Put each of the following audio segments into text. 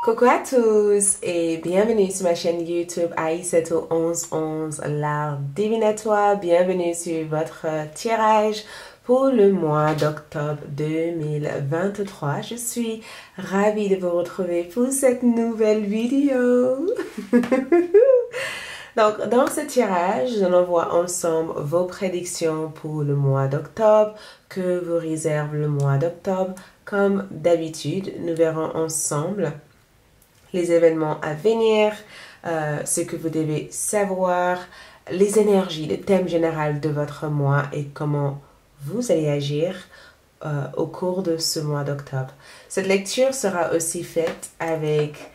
Coucou à tous et bienvenue sur ma chaîne YouTube Aïssatou 1111 l'art divinatoire. Bienvenue sur votre tirage pour le mois d'octobre 2023. Je suis ravie de vous retrouver pour cette nouvelle vidéo. Donc, dans ce tirage, nous allons voir ensemble vos prédictions pour le mois d'octobre, que vous réserve le mois d'octobre. Comme d'habitude, nous verrons ensemble les événements à venir, ce que vous devez savoir, les énergies, le thème général de votre mois et comment vous allez agir au cours de ce mois d'octobre. Cette lecture sera aussi faite avec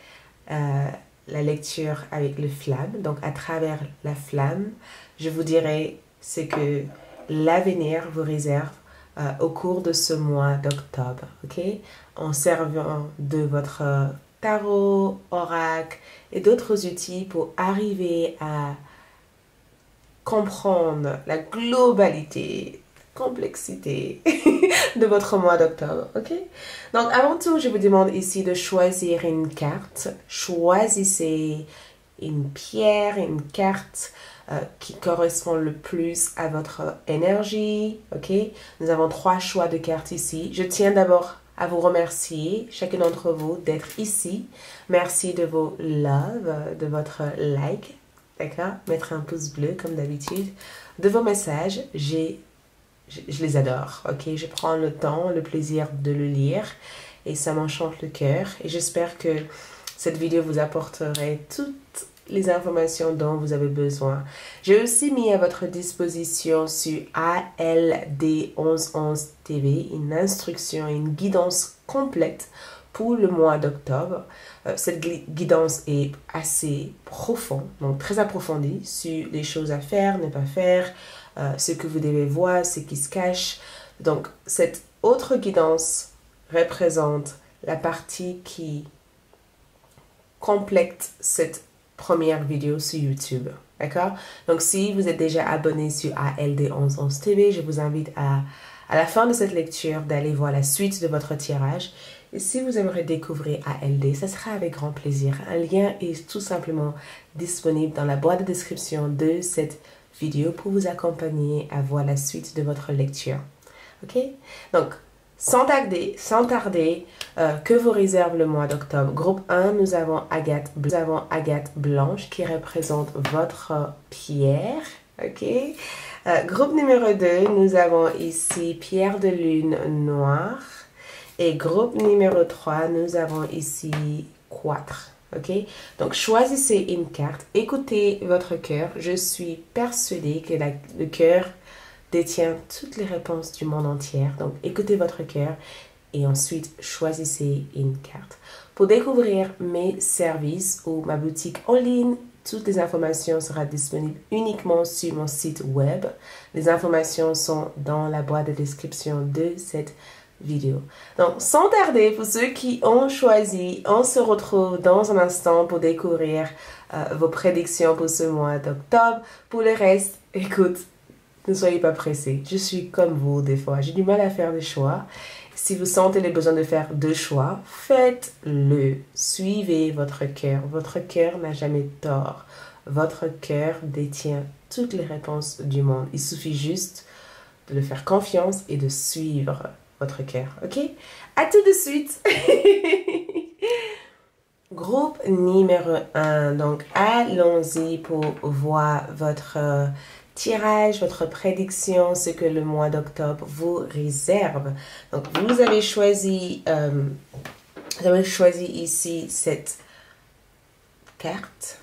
la lecture avec le flamme. Donc, à travers la flamme, je vous dirai ce que l'avenir vous réserve au cours de ce mois d'octobre, ok? En servant de votre tarot, oracle et d'autres outils pour arriver à comprendre la globalité, complexité de votre mois d'octobre, ok? Donc, avant tout, je vous demande ici de choisir une carte. Choisissez une pierre, une carte qui correspond le plus à votre énergie, ok? Nous avons 3 choix de cartes ici. Je tiens d'abord à vous remercier, chacun d'entre vous, d'être ici. Merci de vos loves, de votre like, d'accord? Mettre un pouce bleu comme d'habitude. De vos messages, je les adore, ok? Je prends le temps, le plaisir de le lire et ça m'enchante le cœur. Et j'espère que cette vidéo vous apporterait toutes les informations dont vous avez besoin. J'ai aussi mis à votre disposition sur ALD 1111 TV une instruction, une guidance complète pour le mois d'octobre. Cette guidance est assez profonde, donc très approfondie sur les choses à faire, ne pas faire, ce que vous devez voir, ce qui se cache. Donc, cette autre guidance représente la partie qui complète cette première vidéo sur YouTube, d'accord? Donc, si vous êtes déjà abonné sur ALD 1111 TV, je vous invite à la fin de cette lecture d'aller voir la suite de votre tirage. Et si vous aimeriez découvrir ALD, ça sera avec grand plaisir. Un lien est tout simplement disponible dans la boîte de description de cette vidéo pour vous accompagner à voir la suite de votre lecture. Ok? Donc, sans tarder, que vous réserve le mois d'octobre? Groupe 1, nous avons Agathe Blanche qui représente votre pierre. Ok? Groupe numéro 2, nous avons ici Pierre de lune noire. Et groupe numéro 3, nous avons ici 4. Ok? Donc, choisissez une carte. Écoutez votre cœur. Je suis persuadée que le cœur détient toutes les réponses du monde entier. Donc, écoutez votre cœur et ensuite choisissez une carte. Pour découvrir mes services ou ma boutique en ligne, toutes les informations seront disponibles uniquement sur mon site web. Les informations sont dans la boîte de description de cette vidéo. Donc, sans tarder, pour ceux qui ont choisi, on se retrouve dans un instant pour découvrir vos prédictions pour ce mois d'octobre. Pour le reste, écoute, ne soyez pas pressés. Je suis comme vous des fois. J'ai du mal à faire des choix. Si vous sentez le besoin de faire 2 choix, faites-le. Suivez votre cœur. Votre cœur n'a jamais tort. Votre cœur détient toutes les réponses du monde. Il suffit juste de le faire confiance et de suivre votre cœur. Ok? À tout de suite. Groupe numéro 1. Donc, allons-y pour voir votre tirage, votre prédiction, ce que le mois d'octobre vous réserve. Donc, vous avez choisi ici cette carte.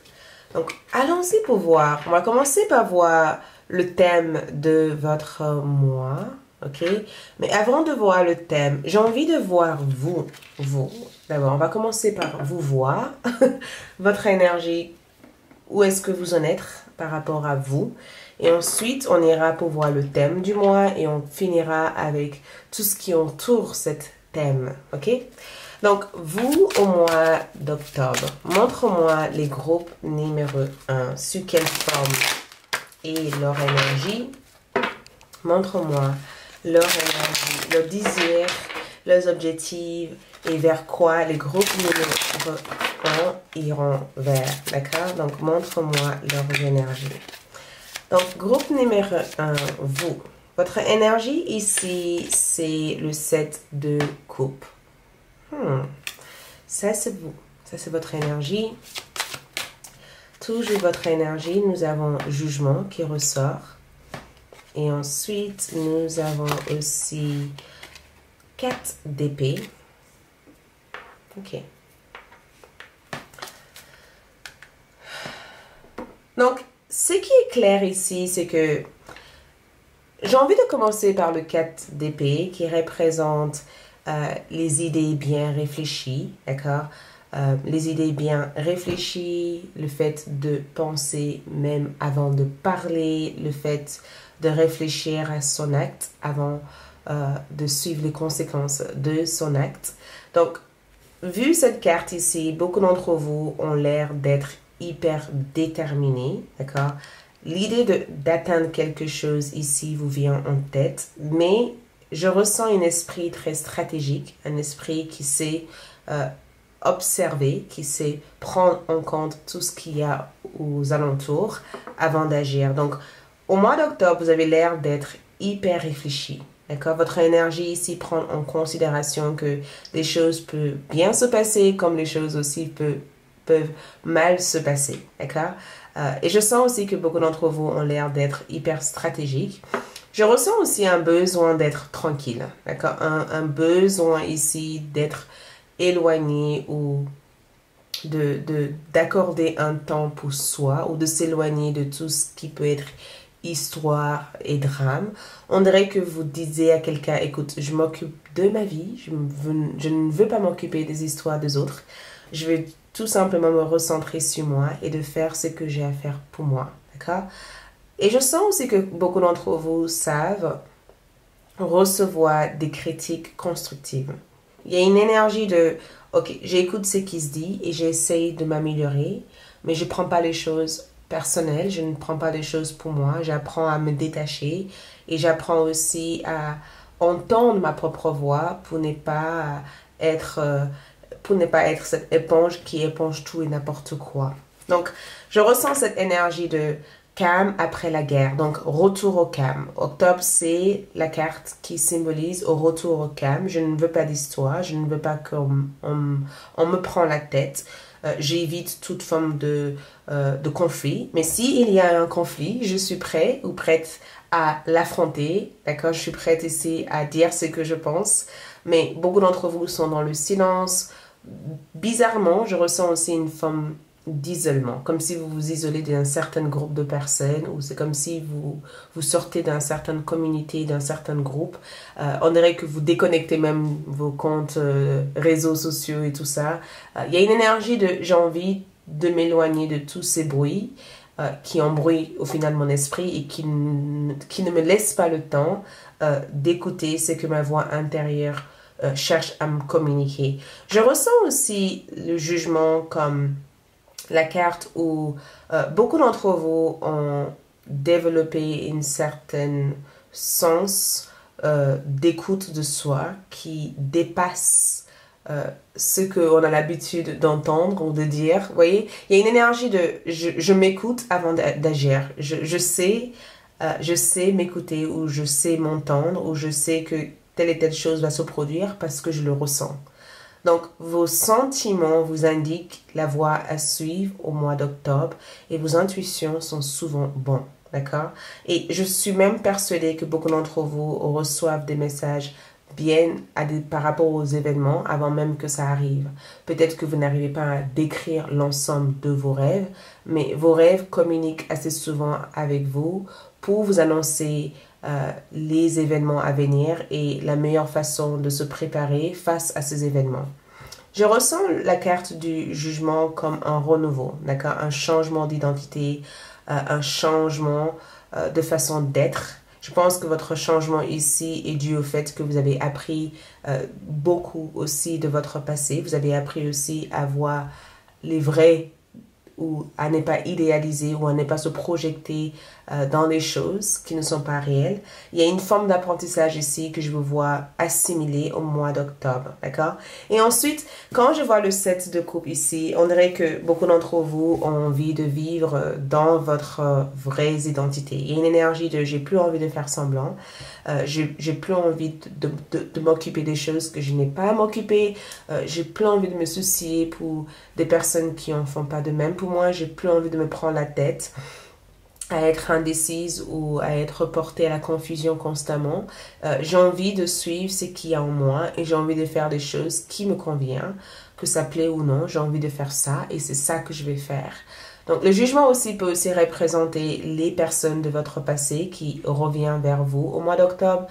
Donc, allons-y pour voir. On va commencer par voir le thème de votre mois. Ok? Mais avant de voir le thème, j'ai envie de voir vous. D'abord, on va commencer par vous voir. Votre énergie, où est-ce que vous en êtes par rapport à vous? Et ensuite, on ira pour voir le thème du mois et on finira avec tout ce qui entoure cet thème. Ok? Donc, vous, au mois d'octobre, montre-moi les groupes numéro 1. Sur quelle forme et leur énergie. Montre-moi leur énergie, leur désir, leurs objectifs et vers quoi les groupes numéro 1 iront vers. D'accord? Donc, montre-moi leurs énergies. Donc, groupe numéro 1, vous. Votre énergie ici, c'est le 7 de coupe. Ça, c'est vous. Ça, c'est votre énergie. Toujours votre énergie. Nous avons jugement qui ressort. Et ensuite, nous avons aussi 4 d'épée. Ok. Donc, ce qui est clair ici, c'est que j'ai envie de commencer par le 4 d'épée qui représente les idées bien réfléchies, d'accord? Les idées bien réfléchies, le fait de penser même avant de parler, le fait de réfléchir à son acte avant de suivre les conséquences de son acte. Donc, vu cette carte ici, beaucoup d'entre vous ont l'air d'être hyper déterminés, d'accord? L'idée d'atteindre quelque chose ici vous vient en tête, mais je ressens un esprit très stratégique, un esprit qui sait observer, qui sait prendre en compte tout ce qu'il y a aux alentours avant d'agir. Donc, au mois d'octobre, vous avez l'air d'être hyper réfléchi. D'accord? Votre énergie ici prend en considération que les choses peuvent bien se passer comme les choses aussi peuvent mal se passer. D'accord? Et je sens aussi que beaucoup d'entre vous ont l'air d'être hyper stratégiques. Je ressens aussi un besoin d'être tranquille. D'accord? Un besoin ici d'être éloigné ou d'accorder un temps pour soi ou de s'éloigner de tout ce qui peut être histoire et drame. On dirait que vous disiez à quelqu'un, écoute, je m'occupe de ma vie, je ne veux pas m'occuper des histoires des autres, je vais tout simplement me recentrer sur moi et de faire ce que j'ai à faire pour moi, d'accord? Et je sens aussi que beaucoup d'entre vous savent recevoir des critiques constructives. Il y a une énergie de, ok, j'écoute ce qui se dit et j'essaye de m'améliorer, mais je ne prends pas les choses personnelles, je ne prends pas les choses pour moi, j'apprends à me détacher et j'apprends aussi à entendre ma propre voix pour ne pas être cette éponge qui éponge tout et n'importe quoi. Donc, je ressens cette énergie de calme après la guerre. Donc, retour au calme. Octobre, c'est la carte qui symbolise au retour au calme. Je ne veux pas d'histoire. Je ne veux pas qu'on me prend la tête. J'évite toute forme de conflit. Mais s'il y a un conflit, je suis prêt ou prête à l'affronter. D'accord? Je suis prête ici à dire ce que je pense. Mais beaucoup d'entre vous sont dans le silence. Bizarrement, je ressens aussi une forme d'isolement, comme si vous vous isolez d'un certain groupe de personnes, ou c'est comme si vous sortez d'une certaine communauté, d'un certain groupe. On dirait que vous déconnectez même vos comptes réseaux sociaux et tout ça. Il y a une énergie de j'ai envie de m'éloigner de tous ces bruits qui embrouillent au final mon esprit et qui ne me laissent pas le temps d'écouter ce que ma voix intérieure cherche à me communiquer. Je ressens aussi le jugement comme la carte où beaucoup d'entre vous ont développé une certaine sens d'écoute de soi qui dépasse ce qu'on a l'habitude d'entendre ou de dire. Vous voyez, il y a une énergie de je m'écoute avant d'agir. Je sais m'écouter ou je sais m'entendre ou je sais que telle et telle chose va se produire parce que je le ressens. Donc, vos sentiments vous indiquent la voie à suivre au mois d'octobre et vos intuitions sont souvent bonnes, d'accord? Et je suis même persuadée que beaucoup d'entre vous reçoivent des messages bien par rapport aux événements avant même que ça arrive. Peut-être que vous n'arrivez pas à décrire l'ensemble de vos rêves, mais vos rêves communiquent assez souvent avec vous pour vous annoncer les événements à venir et la meilleure façon de se préparer face à ces événements. Je ressens la carte du jugement comme un renouveau, d'accord? Un changement d'identité, un changement de façon d'être. Je pense que votre changement ici est dû au fait que vous avez appris beaucoup aussi de votre passé. Vous avez appris aussi à voir les vraies ou à ne pas idéaliser ou à ne pas se projeter dans des choses qui ne sont pas réelles. Il y a une forme d'apprentissage ici que je vous vois assimiler au mois d'octobre, d'accord? Et ensuite, quand je vois le 7 de coupe ici, on dirait que beaucoup d'entre vous ont envie de vivre dans votre vraie identité. Il y a une énergie de j'ai plus envie de faire semblant, j'ai plus envie de m'occuper des choses que je n'ai pas à m'occuper, j'ai plus envie de me soucier pour des personnes qui en font pas de même pour moi, j'ai plus envie de me prendre la tête à être indécise ou à être portée à la confusion constamment. J'ai envie de suivre ce qu'il y a en moi et j'ai envie de faire des choses qui me conviennent, que ça plaît ou non, j'ai envie de faire ça et c'est ça que je vais faire. Donc le jugement aussi peut aussi représenter les personnes de votre passé qui reviennent vers vous au mois d'octobre.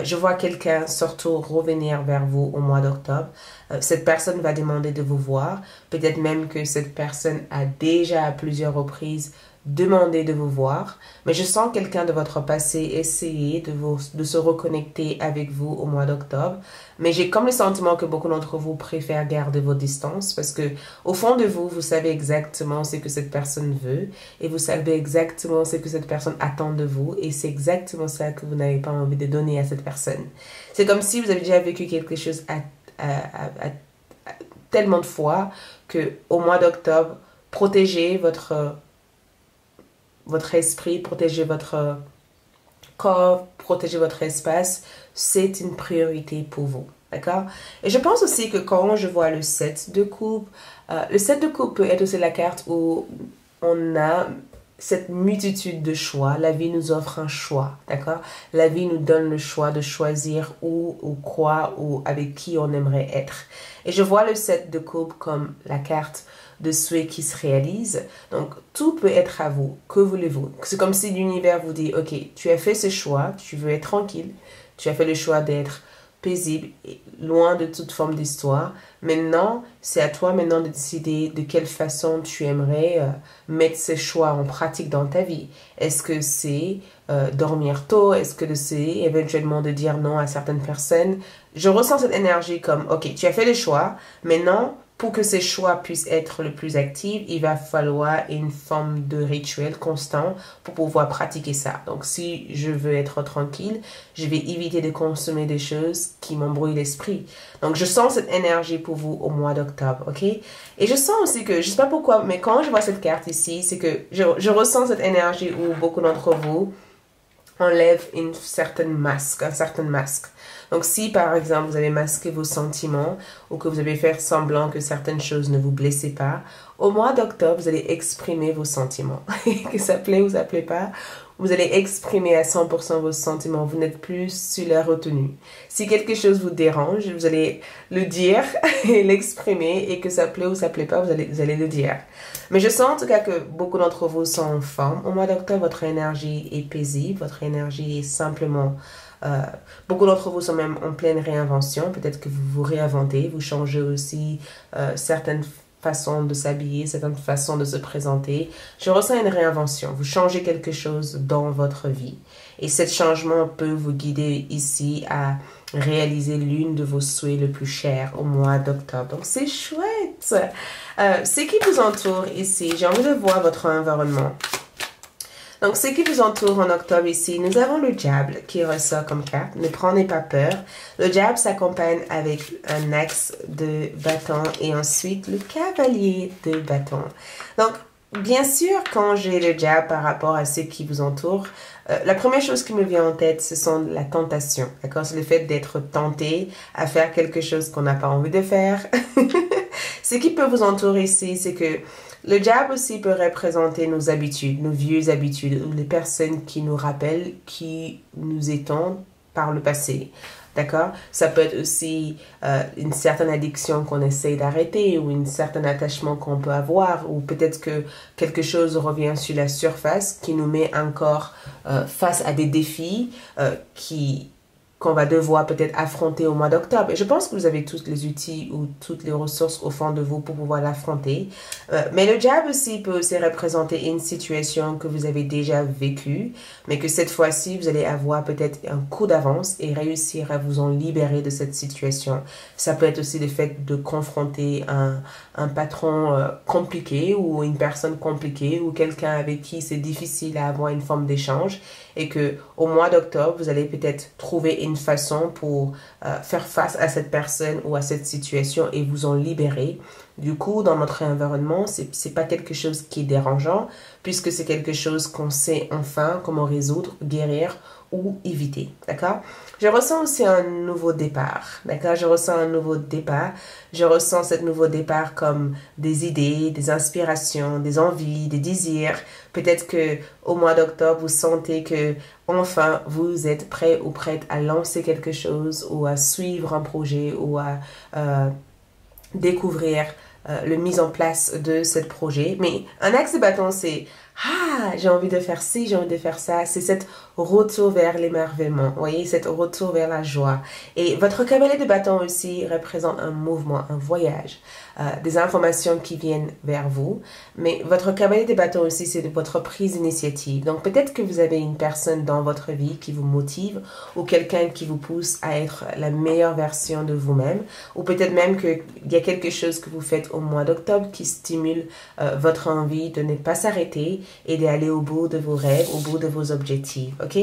Je vois quelqu'un surtout revenir vers vous au mois d'octobre. Cette personne va demander de vous voir. Peut-être même que cette personne a déjà à plusieurs reprises demandé de vous voir, mais je sens quelqu'un de votre passé essayer de se reconnecter avec vous au mois d'octobre, mais j'ai comme le sentiment que beaucoup d'entre vous préfèrent garder vos distances parce que au fond de vous, vous savez exactement ce que cette personne veut et vous savez exactement ce que cette personne attend de vous et c'est exactement ça que vous n'avez pas envie de donner à cette personne. C'est comme si vous avez déjà vécu quelque chose tellement de fois que au mois d'octobre, protégez votre esprit, protégez votre corps, protégez votre espace, c'est une priorité pour vous. D'accord? Et je pense aussi que quand je vois le 7 de coupe, le 7 de coupe peut être aussi la carte où on a cette multitude de choix. La vie nous offre un choix, d'accord? La vie nous donne le choix de choisir où ou quoi ou avec qui on aimerait être. Et je vois le 7 de coupe comme la carte de souhaits qui se réalisent. Donc, tout peut être à vous. Que voulez-vous? C'est comme si l'univers vous dit, ok, tu as fait ce choix, tu veux être tranquille, tu as fait le choix d'être paisible, et loin de toute forme d'histoire. Maintenant, c'est à toi maintenant de décider de quelle façon tu aimerais mettre ces choix en pratique dans ta vie. Est-ce que c'est dormir tôt? Est-ce que c'est éventuellement de dire non à certaines personnes? Je ressens cette énergie comme, ok, tu as fait le choix, maintenant, pour que ces choix puissent être le plus actifs, il va falloir une forme de rituel constant pour pouvoir pratiquer ça. Donc, si je veux être tranquille, je vais éviter de consommer des choses qui m'embrouillent l'esprit. Donc, je sens cette énergie pour vous au mois d'octobre, ok? Et je sens aussi que, je sais pas pourquoi, mais quand je vois cette carte ici, c'est que je ressens cette énergie où beaucoup d'entre vous enlèvent une certaine masque, un certain masque. Donc, si par exemple, vous avez masqué vos sentiments ou que vous avez fait semblant que certaines choses ne vous blessaient pas, au mois d'octobre, vous allez exprimer vos sentiments. Que ça plaît ou ça plaît pas, vous allez exprimer à 100% vos sentiments. Vous n'êtes plus sur la retenue. Si quelque chose vous dérange, vous allez le dire et l'exprimer et que ça plaît ou ça plaît pas, vous allez le dire. Mais je sens en tout cas que beaucoup d'entre vous sont en forme. Au mois d'octobre, votre énergie est paisible, votre énergie est simplement... beaucoup d'entre vous sont même en pleine réinvention. Peut-être que vous vous réinventez, vous changez aussi certaines façons de s'habiller, certaines façons de se présenter. Je ressens une réinvention. Vous changez quelque chose dans votre vie. Et ce changement peut vous guider ici à réaliser l'une de vos souhaits le plus chers au mois d'octobre. Donc, c'est chouette. Ce qui vous entoure ici, j'ai envie de voir votre environnement. Donc, ce qui vous entoure en octobre ici, nous avons le diable qui ressort comme carte. Ne prenez pas peur. Le diable s'accompagne avec un axe de bâton et ensuite le cavalier de bâton. Donc, bien sûr, quand j'ai le diable par rapport à ce qui vous entoure, la première chose qui me vient en tête, ce sont la tentation. D'accord? C'est le fait d'être tenté à faire quelque chose qu'on n'a pas envie de faire. Ce qui peut vous entourer ici, c'est que le diable aussi peut représenter nos habitudes, nos vieux habitudes, ou les personnes qui nous rappellent qui nous étions par le passé. D'accord? Ça peut être aussi une certaine addiction qu'on essaye d'arrêter ou un certain attachement qu'on peut avoir ou peut-être que quelque chose revient sur la surface qui nous met encore face à des défis qui qu'on va devoir peut-être affronter au mois d'octobre. Et je pense que vous avez tous les outils ou toutes les ressources au fond de vous pour pouvoir l'affronter. Mais le diable aussi peut aussi représenter une situation que vous avez déjà vécue, mais que cette fois-ci, vous allez avoir peut-être un coup d'avance et réussir à vous en libérer de cette situation. Ça peut être aussi le fait de confronter un patron compliqué ou une personne compliquée ou quelqu'un avec qui c'est difficile à avoir une forme d'échange et que au mois d'octobre, vous allez peut-être trouver une façon pour faire face à cette personne ou à cette situation et vous en libérer. Du coup, dans notre environnement, c'est pas quelque chose qui est dérangeant puisque c'est quelque chose qu'on sait enfin comment résoudre, guérir ou éviter, d'accord? Je ressens aussi un nouveau départ, d'accord? Je ressens un nouveau départ. Je ressens ce nouveau départ comme des idées, des inspirations, des envies, des désirs. Peut-être que au mois d'octobre, vous sentez que enfin vous êtes prêt ou prête à lancer quelque chose ou à suivre un projet ou à découvrir la mise en place de ce projet. Mais un axe de bâton, c'est ah, j'ai envie de faire ci, j'ai envie de faire ça. C'est cette retour vers l'émerveillement, vous voyez, cette retour vers la joie. Et votre cavalier de bâton aussi représente un mouvement, un voyage, des informations qui viennent vers vous. Mais votre cavalier de bâton aussi, c'est votre prise d'initiative. Donc peut-être que vous avez une personne dans votre vie qui vous motive ou quelqu'un qui vous pousse à être la meilleure version de vous-même. Ou peut-être même qu'il y a quelque chose que vous faites au mois d'octobre qui stimule votre envie de ne pas s'arrêter et d'aller au bout de vos rêves, au bout de vos objectifs, ok?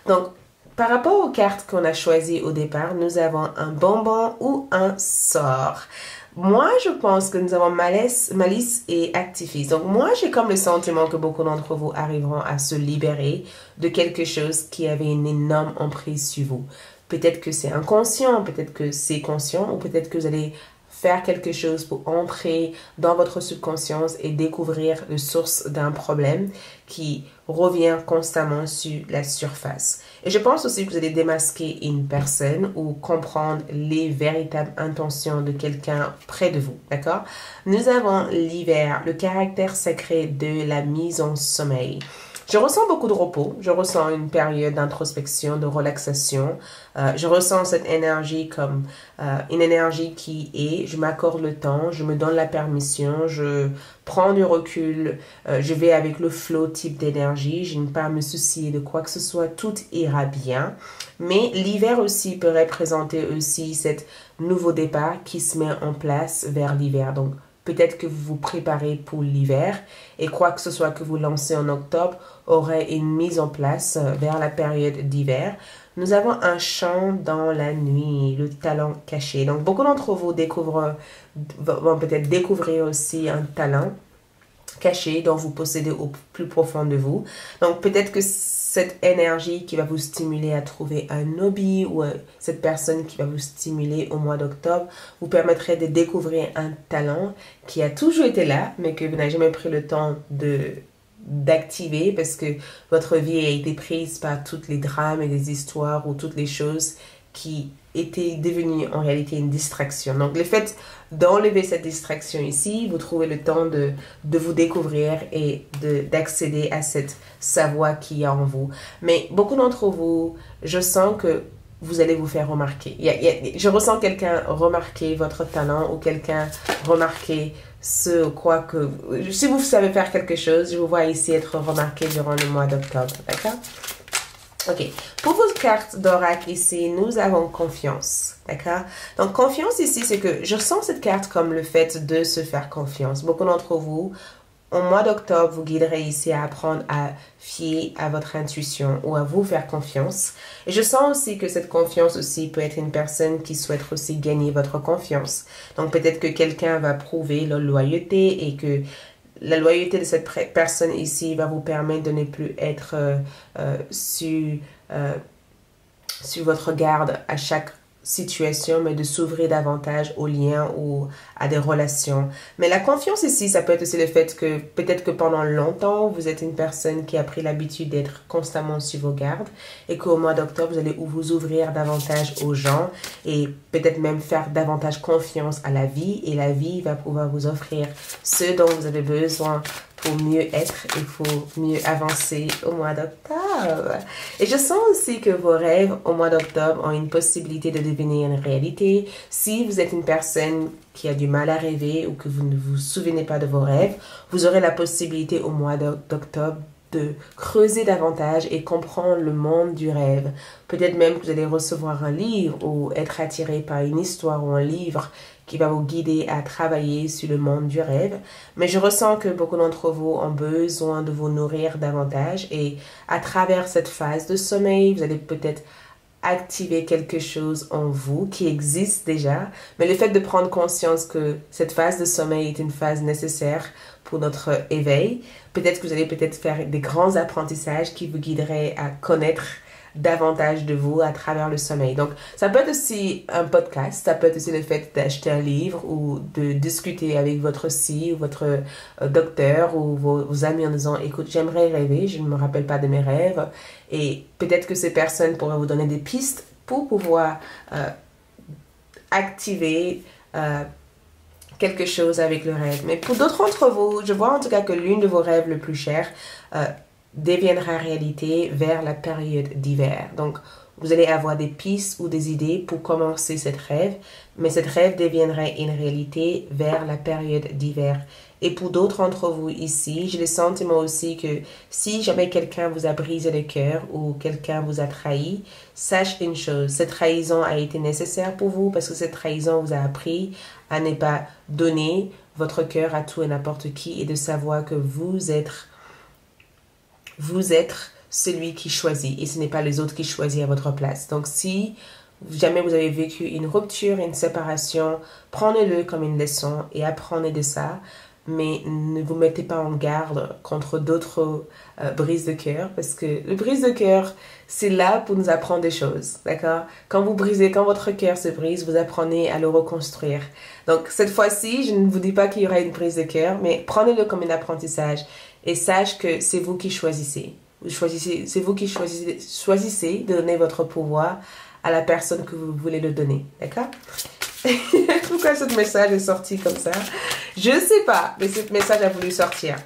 Donc, par rapport aux cartes qu'on a choisies au départ, nous avons un bonbon ou un sort. Moi, je pense que nous avons malice et activisme. Donc, moi, j'ai comme le sentiment que beaucoup d'entre vous arriveront à se libérer de quelque chose qui avait une énorme emprise sur vous. Peut-être que c'est inconscient, peut-être que c'est conscient, ou peut-être que vous allez faire quelque chose pour entrer dans votre subconscience et découvrir la source d'un problème qui revient constamment sur la surface. Et je pense aussi que vous allez démasquer une personne ou comprendre les véritables intentions de quelqu'un près de vous, d'accord? Nous avons l'hiver, le caractère sacré de la mise en sommeil. Je ressens beaucoup de repos, je ressens une période d'introspection, de relaxation. Je ressens cette énergie comme une énergie qui est, je m'accorde le temps, je me donne la permission, je prends du recul, je vais avec le flow type d'énergie, je n'ai pas à me soucier de quoi que ce soit, tout ira bien. Mais l'hiver aussi peut représenter aussi cet nouveau départ qui se met en place vers l'hiver. Donc, peut-être que vous vous préparez pour l'hiver et quoi que ce soit que vous lancez en octobre aurait une mise en place vers la période d'hiver. Nous avons un chant dans la nuit, le talent caché. Donc, beaucoup d'entre vous vont peut-être découvrir aussi un talent caché dont vous possédez au plus profond de vous. Donc, peut-être que cette énergie qui va vous stimuler à trouver un hobby ou cette personne qui va vous stimuler au mois d'octobre vous permettrait de découvrir un talent qui a toujours été là, mais que vous n'avez jamais pris le temps d'activer parce que votre vie a été prise par toutes les drames et les histoires ou toutes les choses qui étaient devenues en réalité une distraction. Donc, le fait d'enlever cette distraction ici, vous trouvez le temps de vous découvrir et d'accéder à cette savoir qu'il y a en vous. Mais beaucoup d'entre vous, je sens que vous allez vous faire remarquer. Je ressens quelqu'un remarquer votre talent ou quelqu'un remarquer quoi que... Si vous savez faire quelque chose, je vous vois ici être remarqué durant le mois d'octobre. D'accord? Ok, pour vos cartes d'oracle ici, nous avons confiance, d'accord? Donc, confiance ici, c'est que je sens cette carte comme le fait de se faire confiance. Beaucoup d'entre vous, au mois d'octobre, vous guiderez ici à apprendre à fier à votre intuition ou à vous faire confiance. Et je sens aussi que cette confiance aussi peut être une personne qui souhaite aussi gagner votre confiance. Donc, peut-être que quelqu'un va prouver leur loyauté et que la loyauté de cette personne ici va vous permettre de ne plus être sur votre garde à chaque situation, mais de s'ouvrir davantage aux liens ou à des relations. Mais la confiance ici, ça peut être aussi le fait que peut-être que pendant longtemps, vous êtes une personne qui a pris l'habitude d'être constamment sur vos gardes et qu'au mois d'octobre, vous allez vous ouvrir davantage aux gens et peut-être même faire davantage confiance à la vie et la vie va pouvoir vous offrir ce dont vous avez besoin faut mieux être, il faut mieux avancer au mois d'octobre. Et je sens aussi que vos rêves au mois d'octobre ont une possibilité de devenir une réalité. Si vous êtes une personne qui a du mal à rêver ou que vous ne vous souvenez pas de vos rêves, vous aurez la possibilité au mois d'octobre de creuser davantage et comprendre le monde du rêve. Peut-être même que vous allez recevoir un livre ou être attiré par une histoire ou un livre qui va vous guider à travailler sur le monde du rêve. Mais je ressens que beaucoup d'entre vous ont besoin de vous nourrir davantage et à travers cette phase de sommeil, vous allez peut-être activer quelque chose en vous qui existe déjà. Mais le fait de prendre conscience que cette phase de sommeil est une phase nécessaire pour notre éveil, peut-être que vous allez peut-être faire des grands apprentissages qui vous guideraient à connaître davantage de vous à travers le sommeil. Donc, ça peut être aussi un podcast, ça peut être aussi le fait d'acheter un livre ou de discuter avec votre psy ou votre docteur ou vos amis en disant, écoute, j'aimerais rêver, je ne me rappelle pas de mes rêves. Et peut-être que ces personnes pourraient vous donner des pistes pour pouvoir activer quelque chose avec le rêve. Mais pour d'autres d'entre vous, je vois en tout cas que l'une de vos rêves le plus chers deviendra réalité vers la période d'hiver. Donc, vous allez avoir des pistes ou des idées pour commencer cette rêve, mais cette rêve deviendrait une réalité vers la période d'hiver. Et pour d'autres d'entre vous ici, j'ai le sentiment aussi que si jamais quelqu'un vous a brisé le cœur ou quelqu'un vous a trahi, sache une chose, cette trahison a été nécessaire pour vous parce que cette trahison vous a appris à ne pas donner votre cœur à tout et n'importe qui et de savoir que vous êtes celui qui choisit et ce n'est pas les autres qui choisissent à votre place. Donc si jamais vous avez vécu une rupture, une séparation, prenez-le comme une leçon et apprenez de ça, mais ne vous mettez pas en garde contre d'autres brises de cœur parce que le brise de cœur, c'est là pour nous apprendre des choses, d'accord? Quand votre cœur se brise, vous apprenez à le reconstruire. Donc cette fois-ci, je ne vous dis pas qu'il y aura une brise de cœur, mais prenez-le comme un apprentissage. Et sache que c'est vous qui choisissez. C'est vous qui choisissez de donner votre pouvoir à la personne que vous voulez le donner. D'accord? Pourquoi ce message est sorti comme ça? Je ne sais pas, mais ce message a voulu sortir.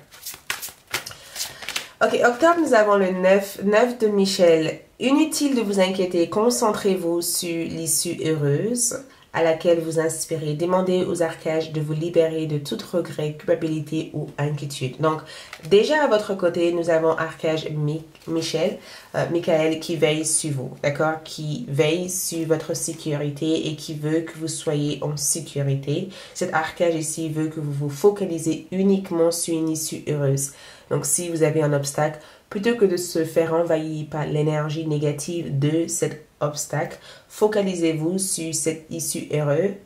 Ok, octobre, nous avons le 9 de Michel. Inutile de vous inquiéter, concentrez-vous sur l'issue heureuse à laquelle vous inspirez. Demandez aux archanges de vous libérer de tout regret, culpabilité ou inquiétude. Donc, déjà à votre côté, nous avons archange Michael qui veille sur vous, d'accord? Qui veille sur votre sécurité et qui veut que vous soyez en sécurité. Cet archange ici veut que vous vous focalisez uniquement sur une issue heureuse. Donc, si vous avez un obstacle, plutôt que de se faire envahir par l'énergie négative de cet obstacle, focalisez-vous sur cette issue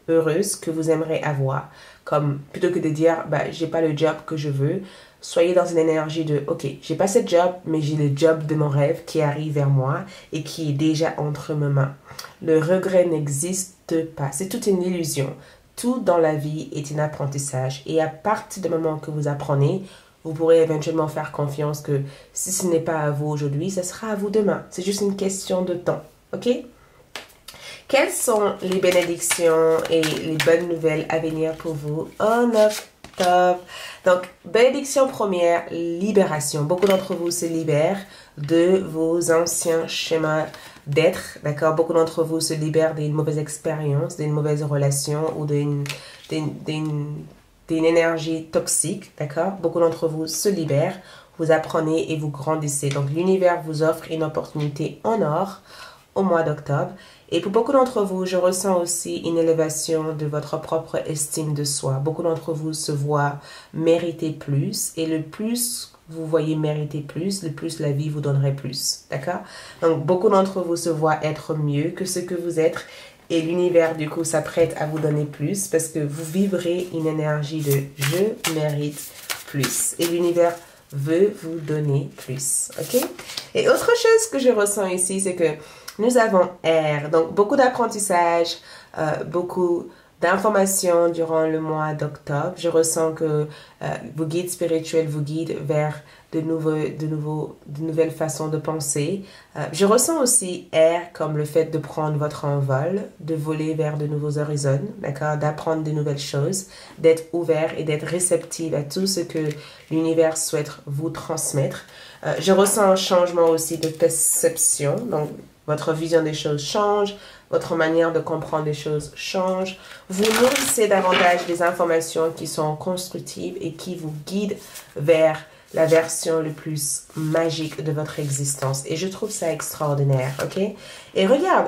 heureuse que vous aimeriez avoir. Comme plutôt que de dire, j'ai pas le job que je veux, soyez dans une énergie de, ok, j'ai pas ce job, mais j'ai le job de mon rêve qui arrive vers moi et qui est déjà entre mes mains. Le regret n'existe pas, c'est toute une illusion. Tout dans la vie est un apprentissage et à partir du moment que vous apprenez, vous pourrez éventuellement faire confiance que si ce n'est pas à vous aujourd'hui, ce sera à vous demain. C'est juste une question de temps. Ok? Quelles sont les bénédictions et les bonnes nouvelles à venir pour vous en octobre? Donc, bénédiction première, libération. Beaucoup d'entre vous se libèrent de vos anciens schémas d'être. D'accord? Beaucoup d'entre vous se libèrent d'une mauvaise expérience, d'une mauvaise relation ou d'une énergie toxique, d'accord? Beaucoup d'entre vous se libèrent, vous apprenez et vous grandissez. Donc, l'univers vous offre une opportunité en or au mois d'octobre. Et pour beaucoup d'entre vous, je ressens aussi une élévation de votre propre estime de soi. Beaucoup d'entre vous se voient mériter plus et le plus vous voyez mériter plus, le plus la vie vous donnerait plus, d'accord? Donc, beaucoup d'entre vous se voient être mieux que ce que vous êtes. Et l'univers, du coup, s'apprête à vous donner plus parce que vous vivrez une énergie de « je mérite plus ». Et l'univers veut vous donner plus, ok? Et autre chose que je ressens ici, c'est que nous avons air. Donc, beaucoup d'apprentissage, beaucoup d'informations durant le mois d'octobre. Je ressens que vos guides spirituels vous guident vers de nouvelles façons de penser. Je ressens aussi air comme le fait de prendre votre envol, de voler vers de nouveaux horizons, d'accord, d'apprendre de nouvelles choses, d'être ouvert et d'être réceptif à tout ce que l'univers souhaite vous transmettre. Je ressens un changement aussi de perception, donc votre vision des choses change, votre manière de comprendre les choses change. Vous nourrissez davantage des informations qui sont constructives et qui vous guident vers la version le plus magique de votre existence. Et je trouve ça extraordinaire, ok? Et regarde,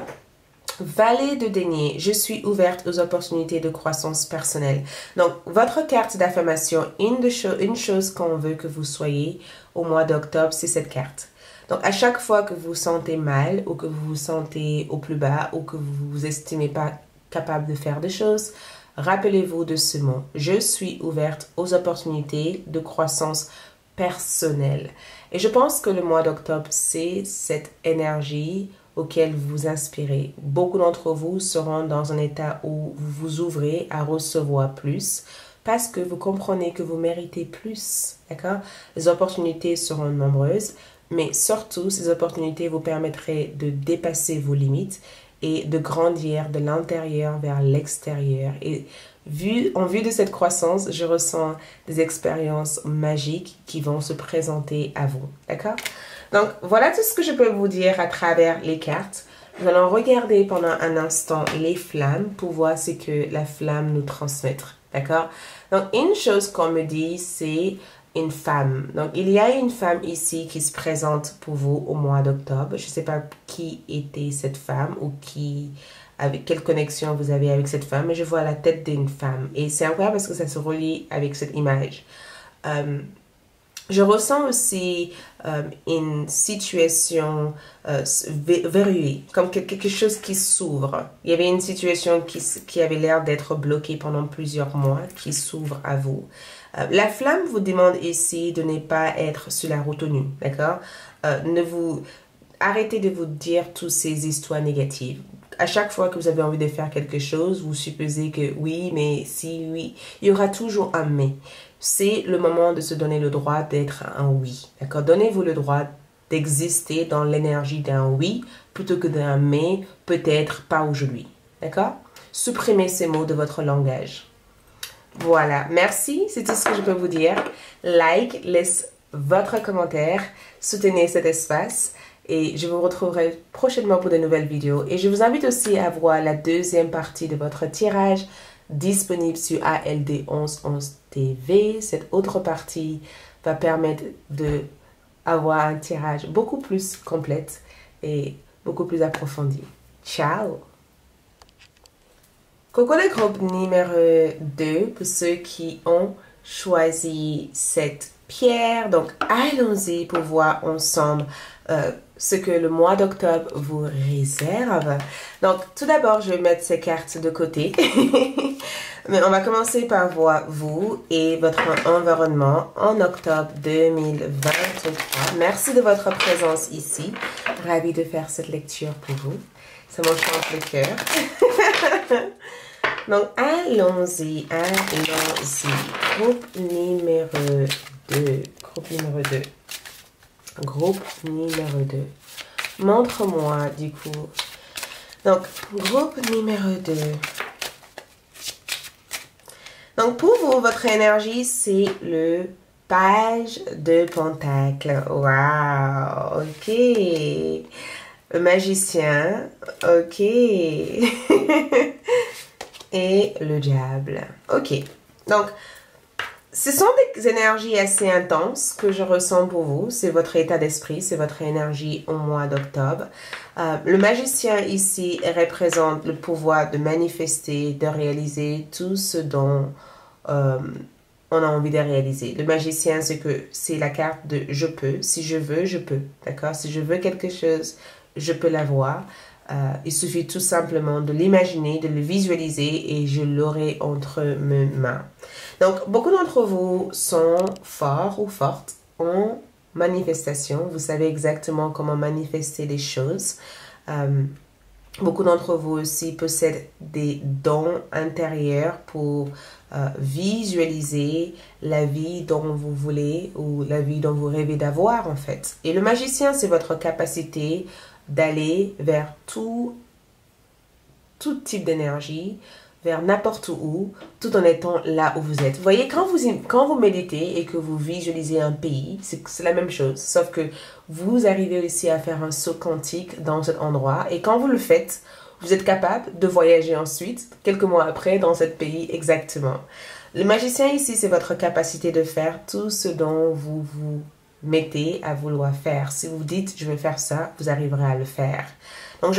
Valet de denier, je suis ouverte aux opportunités de croissance personnelle. Donc, votre carte d'affirmation, une chose qu'on veut que vous soyez au mois d'octobre, c'est cette carte. Donc, à chaque fois que vous vous sentez mal ou que vous vous sentez au plus bas ou que vous vous estimez pas capable de faire des choses, rappelez-vous de ce mot. Je suis ouverte aux opportunités de croissance personnelle. Et je pense que le mois d'octobre, c'est cette énergie auquel vous vous inspirez. Beaucoup d'entre vous seront dans un état où vous vous ouvrez à recevoir plus parce que vous comprenez que vous méritez plus. D'accord? Les opportunités seront nombreuses, mais surtout, ces opportunités vous permettraient de dépasser vos limites et de grandir de l'intérieur vers l'extérieur. Et en vue de cette croissance, je ressens des expériences magiques qui vont se présenter à vous. D'accord? Donc, voilà tout ce que je peux vous dire à travers les cartes. Nous allons regarder pendant un instant les flammes pour voir ce que la flamme nous transmet. D'accord? Donc, une chose qu'on me dit, c'est une femme. Donc, il y a une femme ici qui se présente pour vous au mois d'octobre. Je ne sais pas qui était cette femme ou avec quelle connexion vous avez avec cette femme, mais je vois la tête d'une femme. Et c'est incroyable parce que ça se relie avec cette image. Je ressens aussi une situation verrouillée, comme quelque chose qui s'ouvre. Il y avait une situation qui avait l'air d'être bloquée pendant plusieurs mois, qui s'ouvre à vous. La flamme vous demande ici de ne pas être sur la retenue, d'accord? Arrêtez de vous dire toutes ces histoires négatives. À chaque fois que vous avez envie de faire quelque chose, vous supposez que oui, mais si, oui. Il y aura toujours un mais. C'est le moment de se donner le droit d'être un oui. D'accord? Donnez-vous le droit d'exister dans l'énergie d'un oui plutôt que d'un mais, peut-être pas aujourd'hui. D'accord? Supprimez ces mots de votre langage. Voilà. Merci. C'est tout ce que je peux vous dire. Like, laisse votre commentaire. Soutenez cet espace. Et je vous retrouverai prochainement pour de nouvelles vidéos. Et je vous invite aussi à voir la deuxième partie de votre tirage disponible sur ALD 1111 TV. Cette autre partie va permettre d'avoir un tirage beaucoup plus complet et beaucoup plus approfondi. Ciao! Coco le groupe numéro 2 pour ceux qui ont choisi cette pierre. Donc, allons-y pour voir ensemble ce que le mois d'octobre vous réserve. Donc, tout d'abord, je vais mettre ces cartes de côté. Mais on va commencer par voir vous et votre environnement en octobre 2023. Merci de votre présence ici. Ravie de faire cette lecture pour vous. Ça m'enchante le cœur. Donc, allons-y, allons-y. Groupe numéro 2. Groupe numéro 2. Groupe numéro 2. Montre-moi, du coup. Donc, groupe numéro 2. Donc, pour vous, votre énergie, c'est le page de pentacle. Wow, ok. Le magicien, ok. Et le diable. Ok. Donc, ce sont des énergies assez intenses que je ressens pour vous. C'est votre état d'esprit, c'est votre énergie au mois d'octobre. Le magicien ici représente le pouvoir de manifester, de réaliser tout ce dont on a envie de réaliser. Le magicien, c'est la carte de je peux. Si je veux, je peux. D'accord? Si je veux quelque chose, je peux l'avoir. Il suffit tout simplement de l'imaginer, de le visualiser et je l'aurai entre mes mains. Donc, beaucoup d'entre vous sont forts ou fortes en manifestation. Vous savez exactement comment manifester les choses. Beaucoup d'entre vous aussi possèdent des dons intérieurs pour visualiser la vie dont vous voulez ou la vie dont vous rêvez d'avoir en fait. Et le magicien, c'est votre capacité d'aller vers tout type d'énergie, vers n'importe où, tout en étant là où vous êtes. Vous voyez, quand vous méditez et que vous visualisez un pays, c'est la même chose, sauf que vous arrivez aussi à faire un saut quantique dans cet endroit, et quand vous le faites, vous êtes capable de voyager ensuite, quelques mois après, dans ce pays exactement. Le magicien ici, c'est votre capacité de faire tout ce dont vous vous mettez à vouloir faire. Si vous dites, je vais faire ça, vous arriverez à le faire. Donc,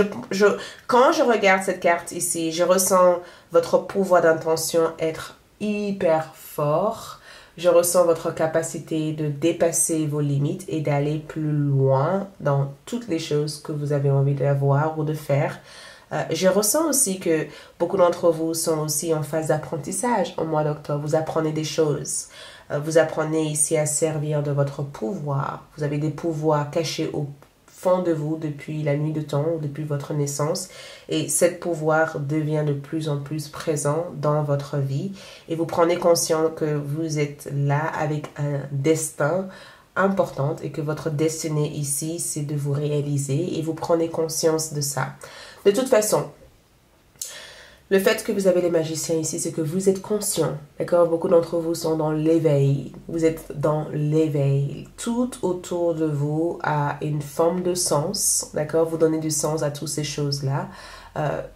quand je regarde cette carte ici, je ressens votre pouvoir d'intention être hyper fort. Je ressens votre capacité de dépasser vos limites et d'aller plus loin dans toutes les choses que vous avez envie d'avoir ou de faire. Je ressens aussi que beaucoup d'entre vous sont aussi en phase d'apprentissage au mois d'octobre. Vous apprenez des choses. Vous apprenez ici à servir de votre pouvoir. Vous avez des pouvoirs cachés au fond de vous depuis la nuit de temps, depuis votre naissance. Et ce pouvoir devient de plus en plus présent dans votre vie. Et vous prenez conscience que vous êtes là avec un destin important et que votre destinée ici, c'est de vous réaliser. Et vous prenez conscience de ça. De toute façon, le fait que vous avez les magiciens ici, c'est que vous êtes conscient. D'accord? Beaucoup d'entre vous sont dans l'éveil. Vous êtes dans l'éveil. Tout autour de vous a une forme de sens. D'accord? Vous donnez du sens à toutes ces choses-là.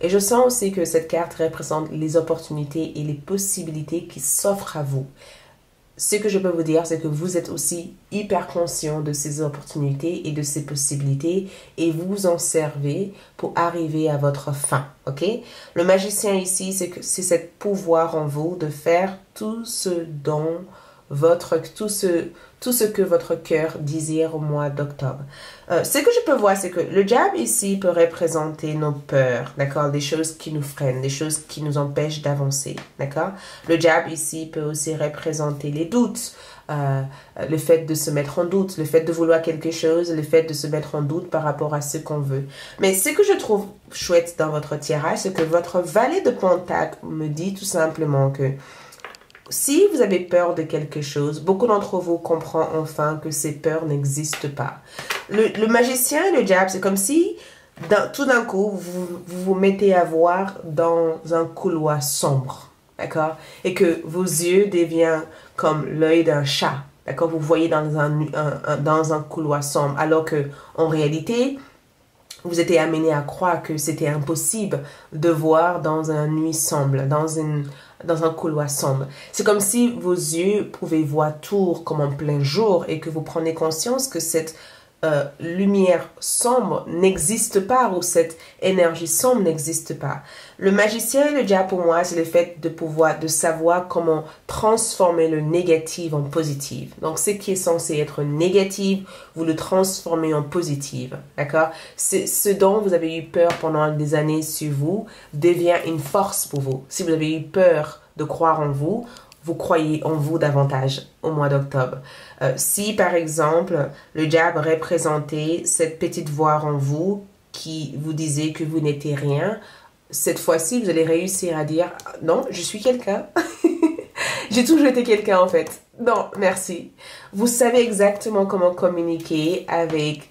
Et je sens aussi que cette carte représente les opportunités et les possibilités qui s'offrent à vous. Ce que je peux vous dire, c'est que vous êtes aussi hyper conscient de ces opportunités et de ces possibilités et vous en servez pour arriver à votre fin, ok? Le magicien ici, c'est ce pouvoir en vous de faire tout ce dont tout ce que votre cœur désire au mois d'octobre. Ce que je peux voir, c'est que le diable ici peut représenter nos peurs, d'accord? Des choses qui nous freinent, des choses qui nous empêchent d'avancer, d'accord? Le diable ici peut aussi représenter les doutes, le fait de se mettre en doute, le fait de vouloir quelque chose, le fait de se mettre en doute par rapport à ce qu'on veut. Mais ce que je trouve chouette dans votre tirage, c'est que votre valet de Pentacle me dit tout simplement que si vous avez peur de quelque chose, beaucoup d'entre vous comprennent enfin que ces peurs n'existent pas. Le magicien et le diable, c'est comme si tout d'un coup, vous mettez à voir dans un couloir sombre, d'accord? Et que vos yeux deviennent comme l'œil d'un chat, d'accord? Vous voyez dans un couloir sombre, alors que en réalité, vous étiez amené à croire que c'était impossible de voir dans une nuit sombre, dans un couloir sombre. C'est comme si vos yeux pouvaient voir tout comme en plein jour et que vous prenez conscience que cette lumière sombre n'existe pas ou cette énergie sombre n'existe pas. Le magicien et le diable pour moi, c'est le fait de savoir comment transformer le négatif en positif. Donc ce qui est censé être négatif, vous le transformez en positif. D'accord? Ce dont vous avez eu peur pendant des années sur vous devient une force pour vous. Si vous avez eu peur de croire en vous, vous croyez en vous davantage au mois d'octobre. Si, par exemple, le diable représentait cette petite voix en vous qui vous disait que vous n'étiez rien, cette fois-ci, vous allez réussir à dire « Non, je suis quelqu'un. J'ai toujours été quelqu'un, en fait. Non, merci. » Vous savez exactement comment communiquer avec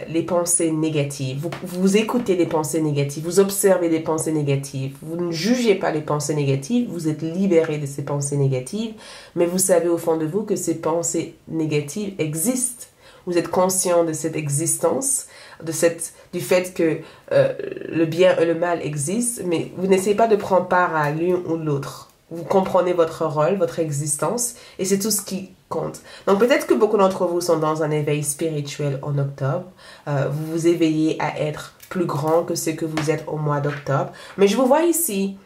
les pensées négatives. Vous écoutez les pensées négatives, vous observez les pensées négatives, vous ne jugez pas les pensées négatives, vous êtes libéré de ces pensées négatives, mais vous savez au fond de vous que ces pensées négatives existent. Vous êtes conscient de cette existence, du fait que le bien et le mal existent, mais vous n'essayez pas de prendre part à l'une ou l'autre. Vous comprenez votre rôle, votre existence, et c'est tout ce qui compte. Donc peut-être que beaucoup d'entre vous sont dans un éveil spirituel en octobre. Vous vous éveillez à être plus grand que ce que vous êtes au mois d'octobre. Mais je vous vois ici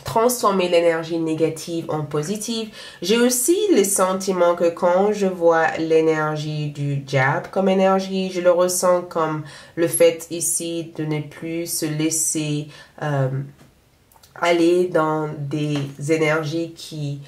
transformer l'énergie négative en positive. J'ai aussi le sentiment que quand je vois l'énergie du diable comme énergie, je le ressens comme le fait ici de ne plus se laisser aller dans des énergies qui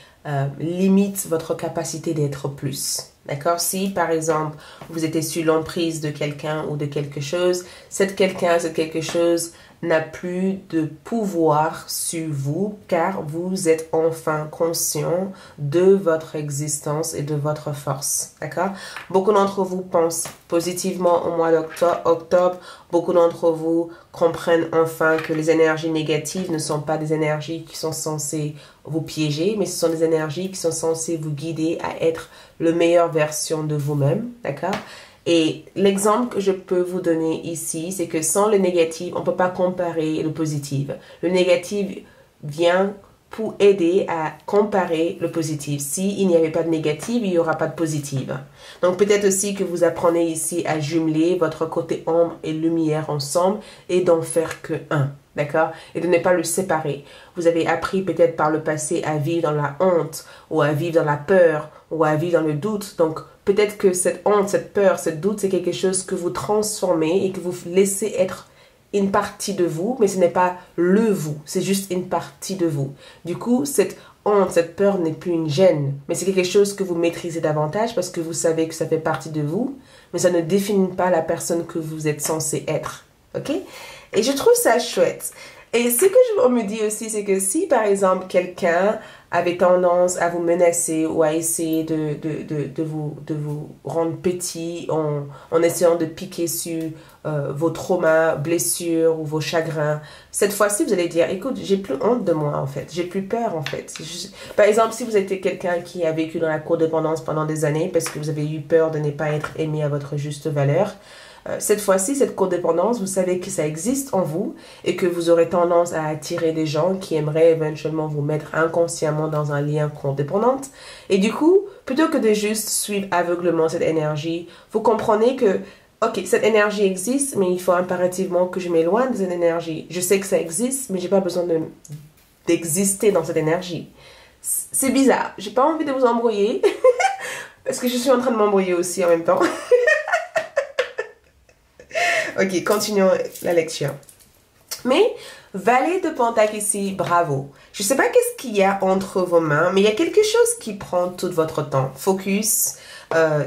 limitent votre capacité d'être plus. D'accord? Si, par exemple, vous étiez sous l'emprise de quelqu'un ou de quelque chose, cette quelqu'un, cette quelque chose n'a plus de pouvoir sur vous car vous êtes enfin conscient de votre existence et de votre force. D'accord? Beaucoup d'entre vous pensent positivement au mois d'octobre. Beaucoup d'entre vous comprennent enfin que les énergies négatives ne sont pas des énergies qui sont censées vous piéger, mais ce sont des énergies qui sont censées vous guider à être la meilleure version de vous-même. D'accord? Et l'exemple que je peux vous donner ici, c'est que sans le négatif, on ne peut pas comparer le positif. Le négatif vient pour aider à comparer le positif. S'il n'y avait pas de négatif, il n'y aura pas de positif. Donc peut-être aussi que vous apprenez ici à jumeler votre côté ombre et lumière ensemble et d'en faire que un. D'accord? Et de ne pas le séparer. Vous avez appris peut-être par le passé à vivre dans la honte ou à vivre dans la peur ou à vivre dans le doute. Donc peut-être que cette honte, cette peur, ce doute, c'est quelque chose que vous transformez et que vous laissez être une partie de vous, mais ce n'est pas le vous, c'est juste une partie de vous. Du coup, cette honte, cette peur n'est plus une gêne, mais c'est quelque chose que vous maîtrisez davantage parce que vous savez que ça fait partie de vous, mais ça ne définit pas la personne que vous êtes censé être. Ok? Et je trouve ça chouette. Et ce que je me dis aussi, c'est que si par exemple quelqu'un avait tendance à vous menacer ou à essayer de vous rendre petit en essayant de piquer sur vos traumas, blessures ou vos chagrins, cette fois-ci vous allez dire, écoute, j'ai plus honte de moi en fait, j'ai plus peur en fait. Par exemple, si vous étiez quelqu'un qui a vécu dans la codépendance pendant des années parce que vous avez eu peur de ne pas être aimé à votre juste valeur, cette fois-ci, cette codépendance, vous savez que ça existe en vous et que vous aurez tendance à attirer des gens qui aimeraient éventuellement vous mettre inconsciemment dans un lien codépendant. Et du coup, plutôt que de juste suivre aveuglement cette énergie, vous comprenez que, ok, cette énergie existe, mais il faut impérativement que je m'éloigne de cette énergie. Je sais que ça existe, mais j'ai pas besoin d'exister dans cette énergie. C'est bizarre. J'ai pas envie de vous embrouiller parce que je suis en train de m'embrouiller aussi en même temps. Ok, continuons la lecture. Mais, valet de Pentacle ici, bravo. Je ne sais pas qu'est-ce qu'il y a entre vos mains, mais il y a quelque chose qui prend tout votre temps. Focus,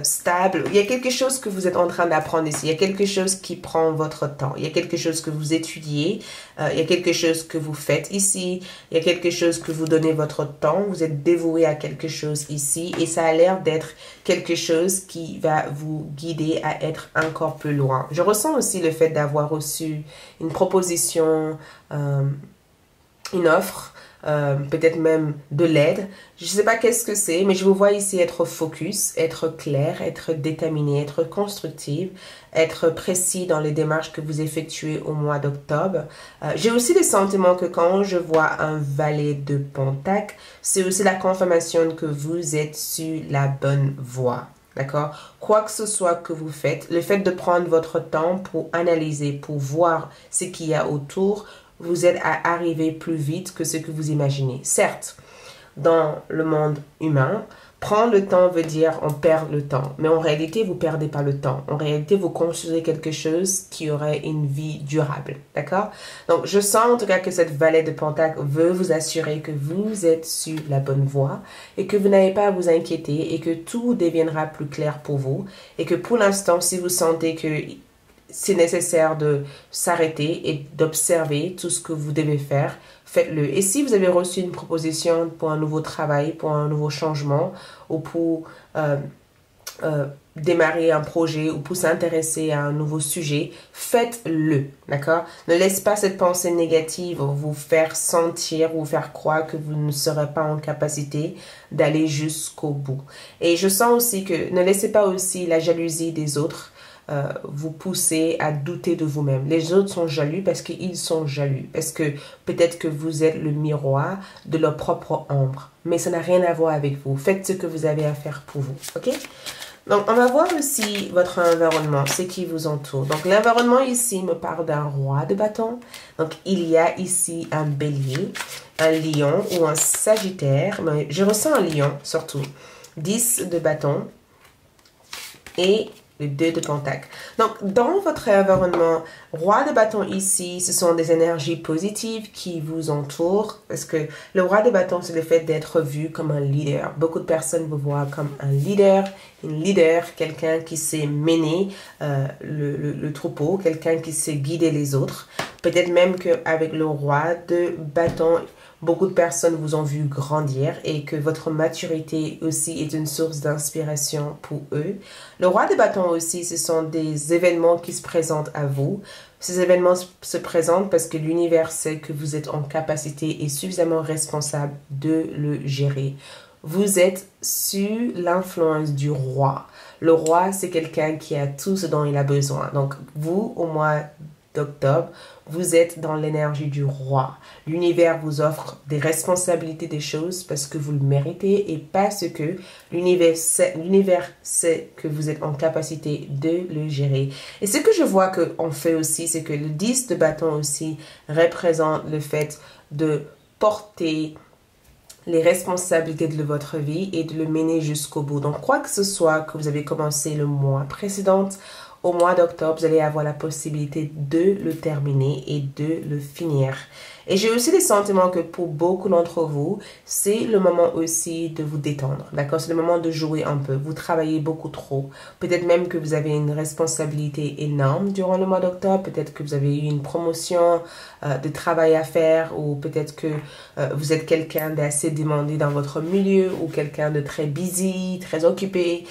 stable. Il y a quelque chose que vous êtes en train d'apprendre ici. Il y a quelque chose qui prend votre temps. Il y a quelque chose que vous étudiez. Il y a quelque chose que vous faites ici. Il y a quelque chose que vous donnez votre temps. Vous êtes dévoué à quelque chose ici. Et ça a l'air d'être quelque chose qui va vous guider à être encore plus loin. Je ressens aussi le fait d'avoir reçu une proposition, une offre, peut-être même de l'aide. Je ne sais pas qu'est-ce que c'est, mais je vous vois ici être focus, être clair, être déterminé, être constructive, être précis dans les démarches que vous effectuez au mois d'octobre. J'ai aussi le sentiment que quand je vois un valet de Pentacle, c'est aussi la confirmation que vous êtes sur la bonne voie. D'accord? Quoi que ce soit que vous faites, le fait de prendre votre temps pour analyser, pour voir ce qu'il y a autour, vous aide à arriver plus vite que ce que vous imaginez. Certes, dans le monde humain, prendre le temps veut dire on perd le temps. Mais en réalité, vous ne perdez pas le temps. En réalité, vous construisez quelque chose qui aurait une vie durable. D'accord? Donc, je sens en tout cas que cette valet de Pentacle veut vous assurer que vous êtes sur la bonne voie et que vous n'avez pas à vous inquiéter et que tout deviendra plus clair pour vous. Et que pour l'instant, si vous sentez que c'est nécessaire de s'arrêter et d'observer tout ce que vous devez faire, faites-le. Et si vous avez reçu une proposition pour un nouveau travail, pour un nouveau changement, ou pour démarrer un projet, ou pour s'intéresser à un nouveau sujet, faites-le, d'accord? Ne laissez pas cette pensée négative vous faire sentir ou vous faire croire que vous ne serez pas en capacité d'aller jusqu'au bout. Et je sens aussi que ne laissez pas aussi la jalousie des autres vous pousser à douter de vous-même. Les autres sont jaloux parce qu'ils sont jaloux. Parce que peut-être que vous êtes le miroir de leur propre ombre. Mais ça n'a rien à voir avec vous. Faites ce que vous avez à faire pour vous. Ok? Donc, on va voir aussi votre environnement, ce qui vous entoure. Donc, l'environnement ici me parle d'un roi de bâton. Donc, il y a ici un bélier, un lion ou un sagittaire. Mais je ressens un lion, surtout. 10 de bâton. Et le 2 de Pentacle. Donc, dans votre environnement, roi de bâton ici, ce sont des énergies positives qui vous entourent. Parce que le roi de bâton, c'est le fait d'être vu comme un leader. Beaucoup de personnes vous voient comme un leader, une leader, quelqu'un qui sait mener le troupeau, quelqu'un qui sait guider les autres. Peut-être même qu'avec le roi de bâton, beaucoup de personnes vous ont vu grandir et que votre maturité aussi est une source d'inspiration pour eux. Le roi de bâton aussi, ce sont des événements qui se présentent à vous. Ces événements se présentent parce que l'univers sait que vous êtes en capacité et suffisamment responsable de le gérer. Vous êtes sous l'influence du roi. Le roi, c'est quelqu'un qui a tout ce dont il a besoin. Donc, vous, au mois d'octobre, vous êtes dans l'énergie du roi. L'univers vous offre des responsabilités des choses parce que vous le méritez et parce que l'univers sait que vous êtes en capacité de le gérer. Et ce que je vois qu'on fait aussi, c'est que le 10 de bâton aussi représente le fait de porter les responsabilités de votre vie et de le mener jusqu'au bout. Donc, quoi que ce soit que vous avez commencé le mois précédent, au mois d'octobre, vous allez avoir la possibilité de le terminer et de le finir. Et j'ai aussi le sentiment que pour beaucoup d'entre vous, c'est le moment aussi de vous détendre, d'accord? C'est le moment de jouer un peu. Vous travaillez beaucoup trop. Peut-être même que vous avez une responsabilité énorme durant le mois d'octobre. Peut-être que vous avez eu une promotion de travail à faire ou peut-être que vous êtes quelqu'un d'assez demandé dans votre milieu ou quelqu'un de très busy, très occupé.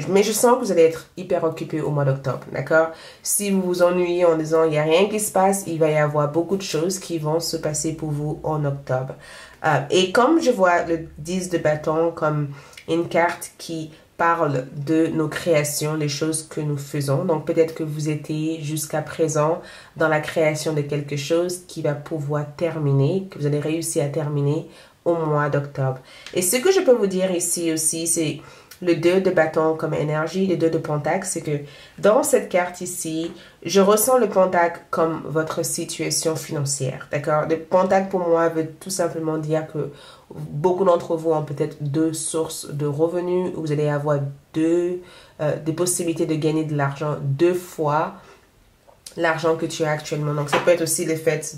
Mais je sens que vous allez être hyper occupé au mois d'octobre, d'accord? Si vous vous ennuyez en disant il n'y a rien qui se passe, il va y avoir beaucoup de choses qui vont se passer pour vous en octobre. Et comme je vois le 10 de bâton comme une carte qui parle de nos créations, les choses que nous faisons. Donc peut-être que vous étiez jusqu'à présent dans la création de quelque chose qui va pouvoir terminer, que vous allez réussir à terminer au mois d'octobre. Et ce que je peux vous dire ici aussi, c'est le 2 de bâton comme énergie, le 2 de pentacle, c'est que dans cette carte ici, je ressens le pentacle comme votre situation financière, d'accord? Le pentacle pour moi veut tout simplement dire que beaucoup d'entre vous ont peut-être deux sources de revenus, où vous allez avoir des possibilités de gagner de l'argent deux fois l'argent que tu as actuellement. Donc, ça peut être aussi le fait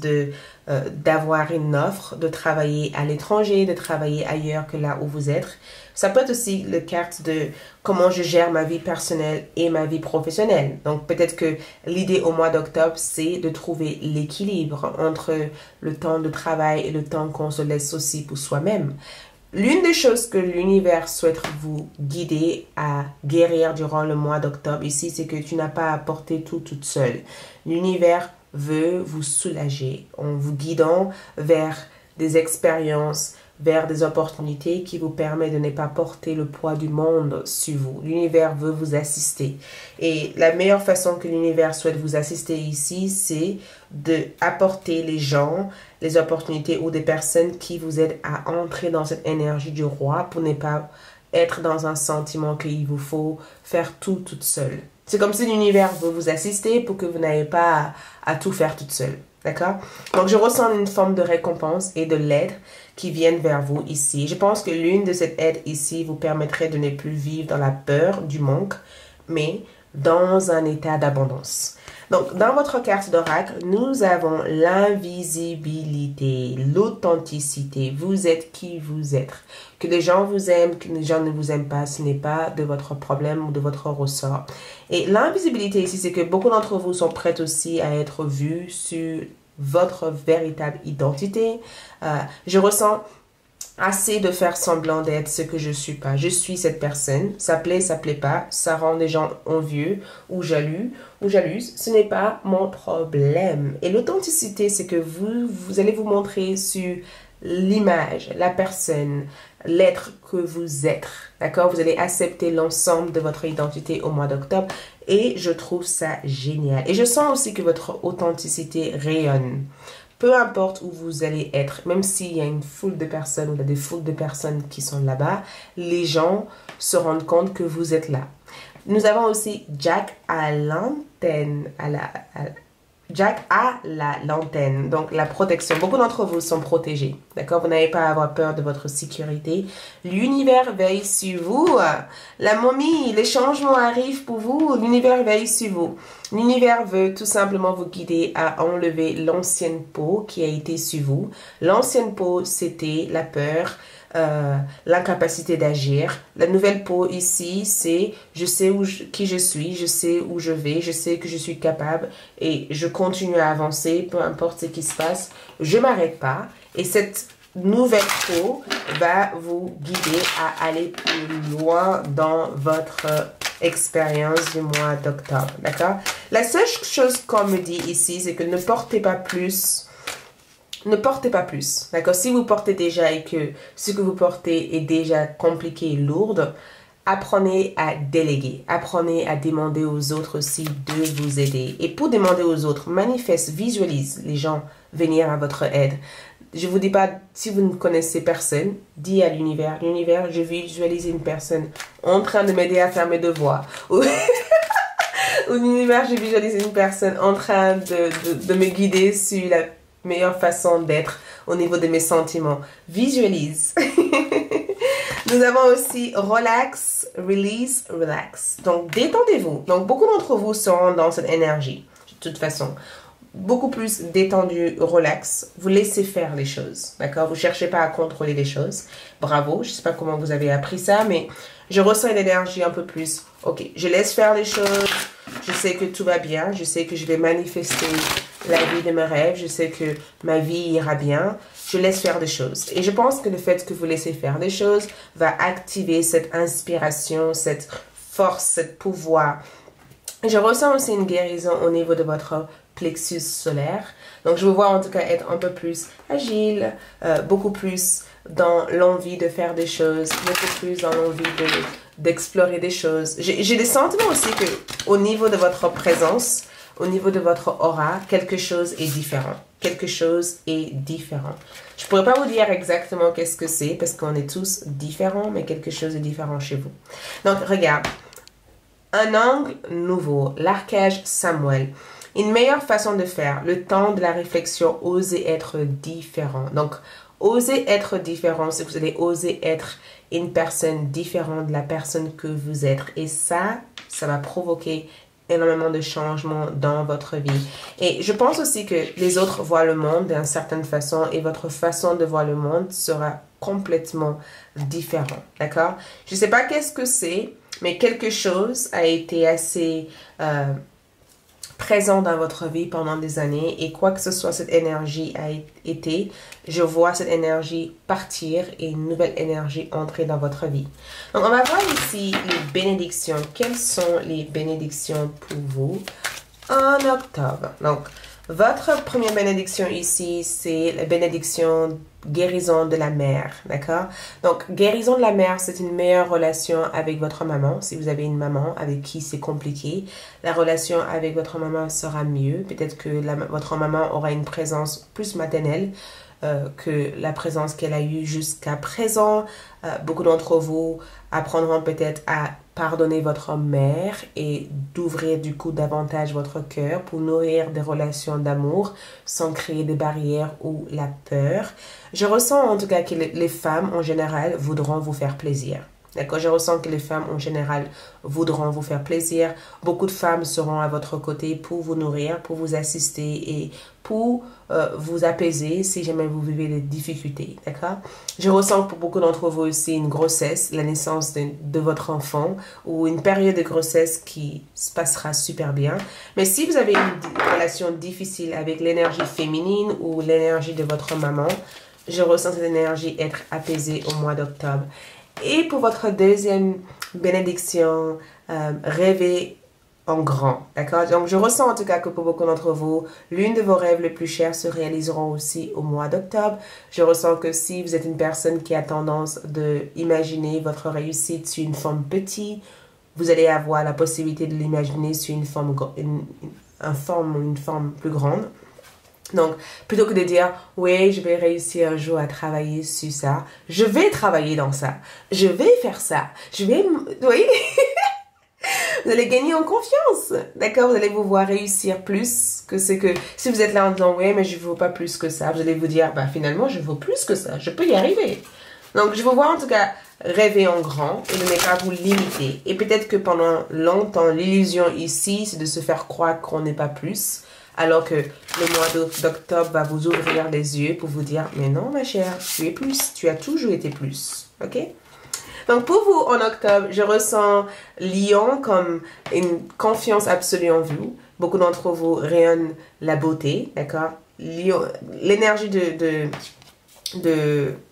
d'avoir une offre, de travailler à l'étranger, de travailler ailleurs que là où vous êtes. Ça peut être aussi le carte de comment je gère ma vie personnelle et ma vie professionnelle. Donc, peut-être que l'idée au mois d'octobre, c'est de trouver l'équilibre entre le temps de travail et le temps qu'on se laisse aussi pour soi-même. L'une des choses que l'univers souhaite vous guider à guérir durant le mois d'octobre ici, c'est que tu n'as pas à porter tout toute seule. L'univers veut vous soulager en vous guidant vers des expériences, vers des opportunités qui vous permettent de ne pas porter le poids du monde sur vous. L'univers veut vous assister. Et la meilleure façon que l'univers souhaite vous assister ici, c'est d'apporter les gens, les opportunités ou des personnes qui vous aident à entrer dans cette énergie du roi pour ne pas être dans un sentiment qu'il vous faut faire tout toute seule. C'est comme si l'univers veut vous assister pour que vous n'ayez pas à tout faire toute seule. D'accord? Donc, je ressens une forme de récompense et de l'aide qui viennent vers vous ici. Je pense que l'une de cette aide ici vous permettrait de ne plus vivre dans la peur du manque, mais dans un état d'abondance. Donc, dans votre carte d'oracle, nous avons l'invisibilité, l'authenticité. Vous êtes qui vous êtes. Que les gens vous aiment, que les gens ne vous aiment pas, ce n'est pas de votre problème ou de votre ressort. Et l'invisibilité ici, c'est que beaucoup d'entre vous sont prêts aussi à être vus sur votre véritable identité. Je ressens assez de faire semblant d'être ce que je suis pas. Je suis cette personne. Ça plaît pas. Ça rend les gens envieux ou jaloux ou jalouses. Ce n'est pas mon problème. Et l'authenticité, c'est que vous allez vous montrer sur l'image, la personne, l'être que vous êtes. D'accord? Vous allez accepter l'ensemble de votre identité au mois d'octobre. Et je trouve ça génial. Et je sens aussi que votre authenticité rayonne. Peu importe où vous allez être, même s'il y a une foule de personnes ou il y a des foules de personnes qui sont là-bas, les gens se rendent compte que vous êtes là. Nous avons aussi Jack à l'antenne, Jack a l'antenne, donc la protection. Beaucoup d'entre vous sont protégés, d'accord? Vous n'avez pas à avoir peur de votre sécurité. L'univers veille sur vous. La momie, les changements arrivent pour vous. L'univers veille sur vous. L'univers veut tout simplement vous guider à enlever l'ancienne peau qui a été sur vous. L'ancienne peau, c'était la peur, l'incapacité d'agir. La nouvelle peau ici, c'est je sais qui je suis, je sais où je vais, je sais que je suis capable et je continue à avancer, peu importe ce qui se passe, je m'arrête pas. Et cette nouvelle peau va vous guider à aller plus loin dans votre expérience du mois d'octobre, d'accord? La seule chose qu'on me dit ici, c'est que ne portez pas plus. Ne portez pas plus, d'accord? Si vous portez déjà et que ce que vous portez est déjà compliqué et lourd, apprenez à déléguer. Apprenez à demander aux autres aussi de vous aider. Et pour demander aux autres, manifeste, visualise les gens venir à votre aide. Je vous dis pas, si vous ne connaissez personne, dis à l'univers, l'univers, je visualise une personne en train de m'aider à faire mes devoirs. Ou l'univers, je visualise une personne en train de me guider sur la meilleure façon d'être au niveau de mes sentiments. Visualise. Nous avons aussi relax, release, relax. Donc, détendez-vous. Donc, beaucoup d'entre vous seront dans cette énergie. De toute façon, beaucoup plus détendu, relax. Vous laissez faire les choses. D'accord? Vous ne cherchez pas à contrôler les choses. Bravo. Je ne sais pas comment vous avez appris ça, mais je ressens une énergie un peu plus. Ok, je laisse faire les choses. Je sais que tout va bien. Je sais que je vais manifester la vie de mes rêves. Je sais que ma vie ira bien. Je laisse faire des choses. Et je pense que le fait que vous laissez faire des choses va activer cette inspiration, cette force, cette pouvoir. Je ressens aussi une guérison au niveau de votre plexus solaire. Donc, je vous vois en tout cas être un peu plus agile, beaucoup plus dans l'envie de faire des choses, beaucoup plus dans l'envie d'explorer des choses. J'ai des sentiments aussi que au niveau de votre présence, au niveau de votre aura, quelque chose est différent. Quelque chose est différent. Je ne pourrais pas vous dire exactement qu'est-ce que c'est parce qu'on est tous différents, mais quelque chose est différent chez vous. Donc, regarde. Un angle nouveau, l'archange Samuel. Une meilleure façon de faire, le temps de la réflexion, oser être différent. Donc, oser être différent, c'est que vous allez oser être une personne différente de la personne que vous êtes. Et ça va provoquer énormément de changements dans votre vie. Et je pense aussi que les autres voient le monde d'une certaine façon et votre façon de voir le monde sera complètement différent. D'accord? Je ne sais pas qu'est-ce que c'est, mais quelque chose a été assez présent dans votre vie pendant des années et quoi que ce soit cette énergie a été, je vois cette énergie partir et une nouvelle énergie entrer dans votre vie. Donc, on va voir ici les bénédictions. Quelles sont les bénédictions pour vous en octobre? Donc, votre première bénédiction ici, c'est la bénédiction guérison de la mère, d'accord? Donc, guérison de la mère, c'est une meilleure relation avec votre maman. Si vous avez une maman avec qui c'est compliqué, la relation avec votre maman sera mieux. Peut-être que votre maman aura une présence plus maternelle que la présence qu'elle a eue jusqu'à présent. Beaucoup d'entre vous apprendront peut-être à pardonner votre mère et d'ouvrir du coup davantage votre cœur pour nourrir des relations d'amour sans créer des barrières ou la peur. Je ressens en tout cas que les femmes en général voudront vous faire plaisir. D'accord? Je ressens que les femmes en général voudront vous faire plaisir. Beaucoup de femmes seront à votre côté pour vous nourrir, pour vous assister et pour vous apaiser si jamais vous vivez des difficultés. D'accord? Je ressens pour beaucoup d'entre vous aussi une grossesse, la naissance de votre enfant ou une période de grossesse qui se passera super bien. Mais si vous avez une relation difficile avec l'énergie féminine ou l'énergie de votre maman, je ressens cette énergie être apaisée au mois d'octobre. Et pour votre deuxième bénédiction, rêvez en grand, d'accord? Donc, je ressens en tout cas que pour beaucoup d'entre vous, l'une de vos rêves les plus chers se réaliseront aussi au mois d'octobre. Je ressens que si vous êtes une personne qui a tendance d'imaginer votre réussite sur une forme petite, vous allez avoir la possibilité de l'imaginer sur une forme plus grande. Donc, plutôt que de dire, oui, je vais réussir un jour à travailler sur ça, je vais travailler dans ça, je vais faire ça, oui, Vous allez gagner en confiance, d'accord? Vous allez vous voir réussir plus que ce que... Si vous êtes là en disant, ouais, mais je ne vaux pas plus que ça, vous allez vous dire, bah finalement, je vaux plus que ça, je peux y arriver. Donc, je vous vois en tout cas rêver en grand et ne pas vous limiter. Et peut-être que pendant longtemps, l'illusion ici, c'est de se faire croire qu'on n'est pas plus, alors que le mois d'octobre va vous ouvrir les yeux pour vous dire, mais non, ma chère, tu es plus, tu as toujours été plus, ok? Donc, pour vous, en octobre, je ressens Lion comme une confiance absolue en vous. Beaucoup d'entre vous rayonnent la beauté, d'accord? L'énergie de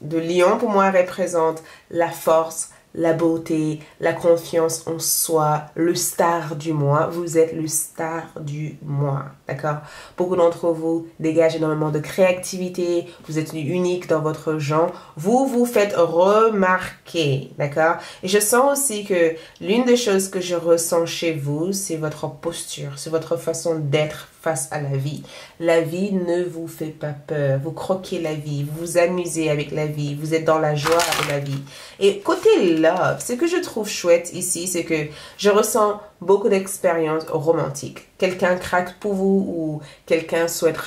Lion, pour moi, représente la force, la beauté, la confiance en soi, le star du mois. Vous êtes le star du mois, d'accord? Beaucoup d'entre vous dégagent énormément de créativité, vous êtes unique dans votre genre, vous vous faites remarquer, d'accord? Et je sens aussi que l'une des choses que je ressens chez vous, c'est votre posture, c'est votre façon d'être face à la vie. La vie ne vous fait pas peur. Vous croquez la vie, vous vous amusez avec la vie, vous êtes dans la joie de la vie. Et côté love, ce que je trouve chouette ici, c'est que je ressens beaucoup d'expériences romantiques. Quelqu'un craque pour vous ou quelqu'un souhaite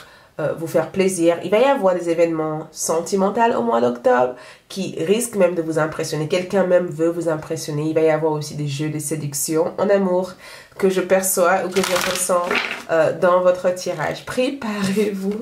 vous faire plaisir. Il va y avoir des événements sentimentaux au mois d'octobre qui risquent même de vous impressionner. Quelqu'un même veut vous impressionner. Il va y avoir aussi des jeux de séduction en amour que je perçois ou que je ressens dans votre tirage. Préparez-vous.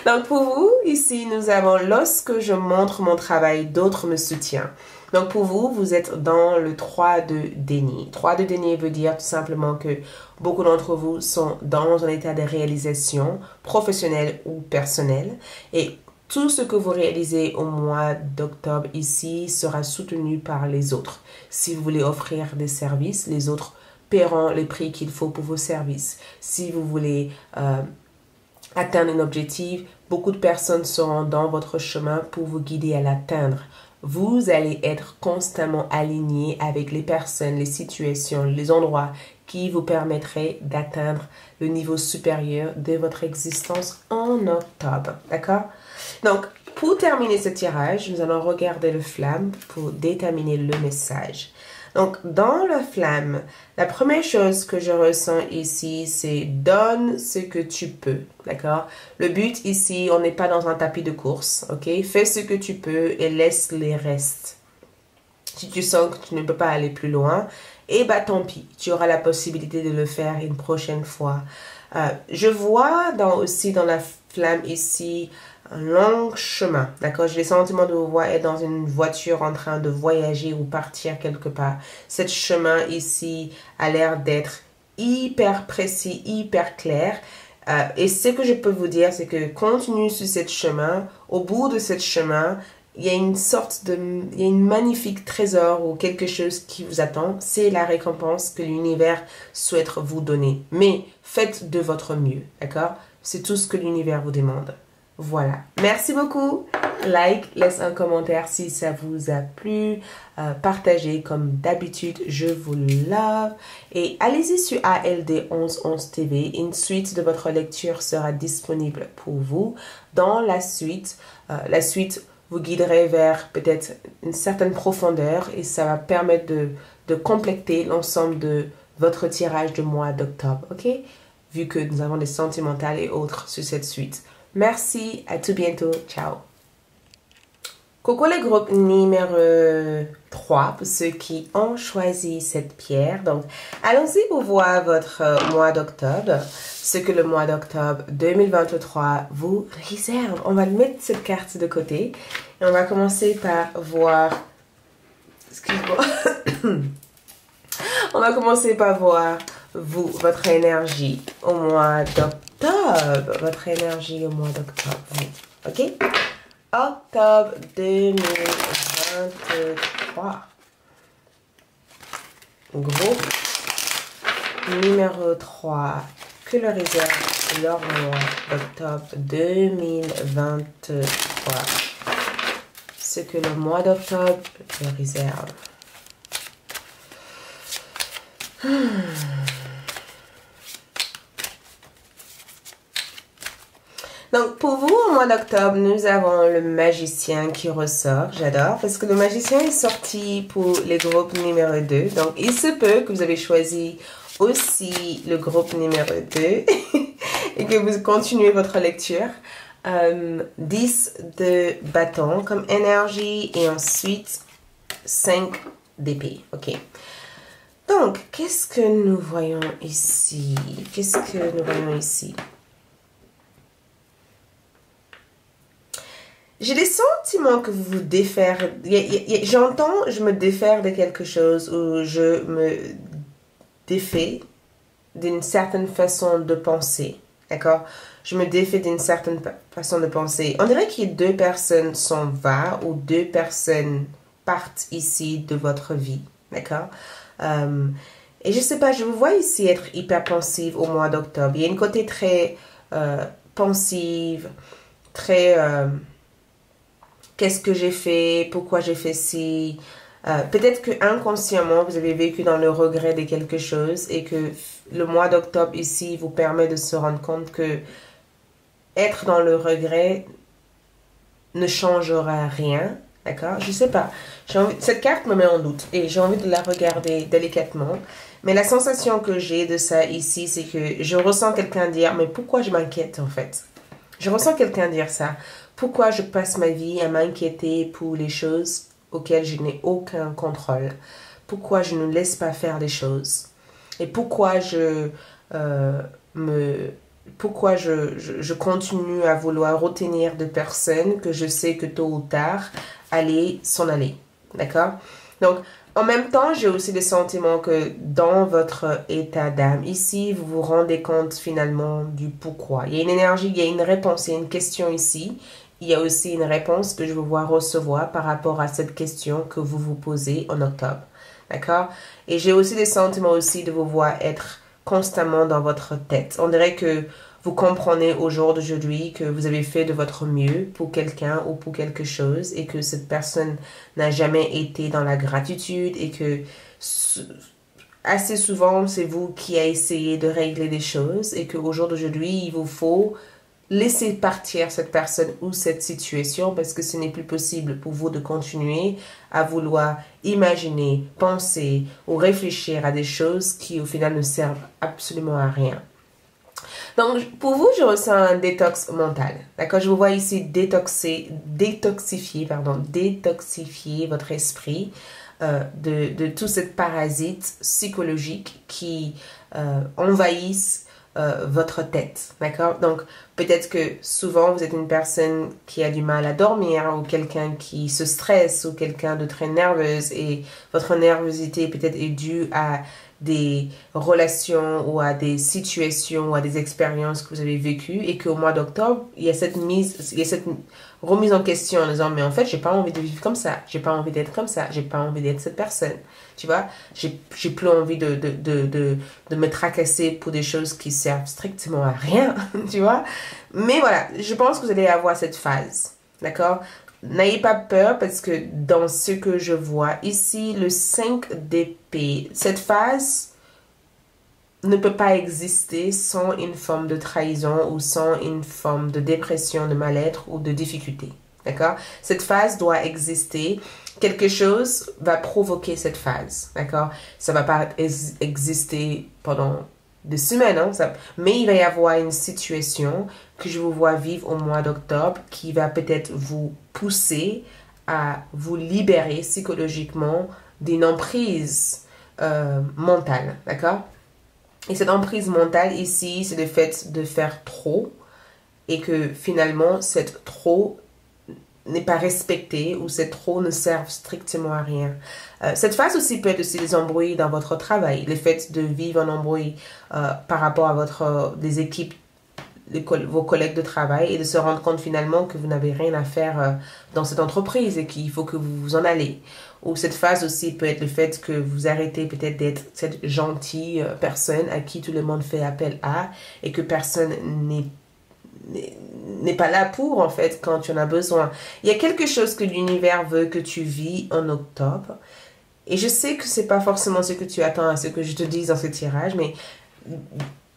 Donc pour vous, ici, nous avons lorsque je montre mon travail, d'autres me soutiennent. Donc pour vous, vous êtes dans le 3 de déni. 3 de déni veut dire tout simplement que beaucoup d'entre vous sont dans un état de réalisation professionnelle ou personnelle. Et tout ce que vous réalisez au mois d'octobre ici sera soutenu par les autres. Si vous voulez offrir des services, les autres paieront les prix qu'il faut pour vos services. Si vous voulez atteindre un objectif, beaucoup de personnes seront dans votre chemin pour vous guider à l'atteindre. Vous allez être constamment aligné avec les personnes, les situations, les endroits qui vous permettraient d'atteindre le niveau supérieur de votre existence en octobre. D'accord? Donc, pour terminer ce tirage, nous allons regarder le flamme pour déterminer le message. Donc, dans la flamme, la première chose que je ressens ici, c'est donne ce que tu peux, d'accord? Le but ici, on n'est pas dans un tapis de course, ok? Fais ce que tu peux et laisse les restes. Si tu sens que tu ne peux pas aller plus loin, eh bien, tant pis, tu auras la possibilité de le faire une prochaine fois. Je vois aussi dans la flamme ici, un long chemin, d'accord? J'ai le sentiment de vous voir être dans une voiture en train de voyager ou partir quelque part. Ce chemin ici a l'air d'être hyper précis, hyper clair. Et ce que je peux vous dire, c'est que continue sur ce chemin. Au bout de ce chemin, il y a il y a une magnifique trésor ou quelque chose qui vous attend. C'est la récompense que l'univers souhaite vous donner. Mais faites de votre mieux, d'accord? C'est tout ce que l'univers vous demande. Voilà. Merci beaucoup. Like, laisse un commentaire si ça vous a plu. Partagez comme d'habitude. Je vous love. Et allez-y sur ALD 1111 TV. Une suite de votre lecture sera disponible pour vous. Dans la suite vous guiderait vers peut-être une certaine profondeur et ça va permettre de compléter l'ensemble de votre tirage du mois d'octobre. Ok? Vu que nous avons des sentimentales et autres sur cette suite. Merci, à tout bientôt, ciao. Coucou les groupes numéro 3 pour ceux qui ont choisi cette pierre. Donc, allons-y pour voir votre mois d'octobre, ce que le mois d'octobre 2023 vous réserve. On va mettre cette carte de côté et on va commencer par voir... Excuse-moi. On va commencer par voir votre énergie au mois d'octobre. Votre énergie au mois d'octobre. Ok? Octobre 2023. Groupe numéro 3. Que le réserve leur mois d'octobre 2023. Ce que le mois d'octobre le réserve. Donc, pour vous, au mois d'octobre, nous avons le magicien qui ressort. J'adore parce que le magicien est sorti pour les groupes numéro 2. Donc, il se peut que vous avez choisi aussi le groupe numéro 2 et que vous continuez votre lecture. 10 de bâton comme énergie et ensuite 5 d'épée. Ok. Donc, qu'est-ce que nous voyons ici? Qu'est-ce que nous voyons ici? J'ai des sentiments que vous vous défaire. J'entends, je me défaire de quelque chose ou je me défais d'une certaine façon de penser. D'accord? Je me défais d'une certaine façon de penser. On dirait que 2 personnes s'en vont ou 2 personnes partent ici de votre vie. D'accord? Et je sais pas, je vous vois ici être hyper pensive au mois d'octobre. Il y a une côté très pensive, très qu'est-ce que j'ai fait, pourquoi j'ai fait ci. Peut-être que inconsciemment vous avez vécu dans le regret de quelque chose et que le mois d'octobre ici vous permet de se rendre compte que être dans le regret ne changera rien. D'accord? Je sais pas. Cette carte me met en doute et j'ai envie de la regarder délicatement. Mais la sensation que j'ai de ça ici, c'est que je ressens quelqu'un dire, mais pourquoi je m'inquiète en fait? Je ressens quelqu'un dire ça. Pourquoi je passe ma vie à m'inquiéter pour les choses auxquelles je n'ai aucun contrôle? Pourquoi je ne laisse pas faire les choses? Et pourquoi pourquoi je continue à vouloir retenir de personnes que je sais que tôt ou tard allaient s'en aller. D'accord? Donc, en même temps, j'ai aussi le sentiment que dans votre état d'âme, ici, vous vous rendez compte finalement du pourquoi. Il y a une énergie, il y a une réponse, il y a une question ici. Il y a aussi une réponse que je veux voir recevoir par rapport à cette question que vous vous posez en octobre. D'accord? Et j'ai aussi le sentiment aussi de vous voir être constamment dans votre tête. On dirait que vous comprenez au jour d'aujourd'hui que vous avez fait de votre mieux pour quelqu'un ou pour quelque chose et que cette personne n'a jamais été dans la gratitude et que assez souvent c'est vous qui avez essayé de régler des choses et qu'au jour d'aujourd'hui il vous faut laisser partir cette personne ou cette situation parce que ce n'est plus possible pour vous de continuer à vouloir imaginer, penser ou réfléchir à des choses qui au final ne servent absolument à rien. Donc, pour vous, je ressens un détox mental. D'accord? Je vous vois ici détoxifier votre esprit de tout ce parasite psychologique qui envahissent votre tête. D'accord? Donc, peut-être que souvent, vous êtes une personne qui a du mal à dormir ou quelqu'un qui se stresse ou quelqu'un de très nerveuse et votre nervosité peut-être est due à des relations ou à des situations ou à des expériences que vous avez vécues et qu'au mois d'octobre, il y a cette remise en question en disant mais en fait, j'ai pas envie de vivre comme ça, j'ai pas envie d'être comme ça, j'ai pas envie d'être cette personne. Tu vois, j'ai plus envie de me tracasser pour des choses qui servent strictement à rien, tu vois. Mais voilà, je pense que vous allez avoir cette phase, d'accord? N'ayez pas peur parce que dans ce que je vois ici, le 5 d'épée, cette phase ne peut pas exister sans une forme de trahison ou sans une forme de dépression, de mal-être ou de difficulté. D'accord? Cette phase doit exister. Quelque chose va provoquer cette phase. D'accord? Ça ne va pas exister pendant des semaines, hein, mais il va y avoir une situation que je vous vois vivre au mois d'octobre qui va peut-être vous pousser à vous libérer psychologiquement d'une emprise mentale, d'accord? Et cette emprise mentale ici, c'est le fait de faire trop et que finalement, cette trop n'est pas respecté ou ces trop ne servent strictement à rien. Cette phase aussi peut être aussi des embrouilles dans votre travail, le fait de vivre en embrouille par rapport à des équipes, vos collègues de travail et de se rendre compte finalement que vous n'avez rien à faire dans cette entreprise et qu'il faut que vous vous en allez. Ou cette phase aussi peut être le fait que vous arrêtez peut-être d'être cette gentille personne à qui tout le monde fait appel à et que personne n'est pas là pour en fait quand tu en as besoin. Il y a quelque chose que l'univers veut que tu vis en octobre et je sais que c'est pas forcément ce que tu attends à ce que je te dise dans ce tirage, mais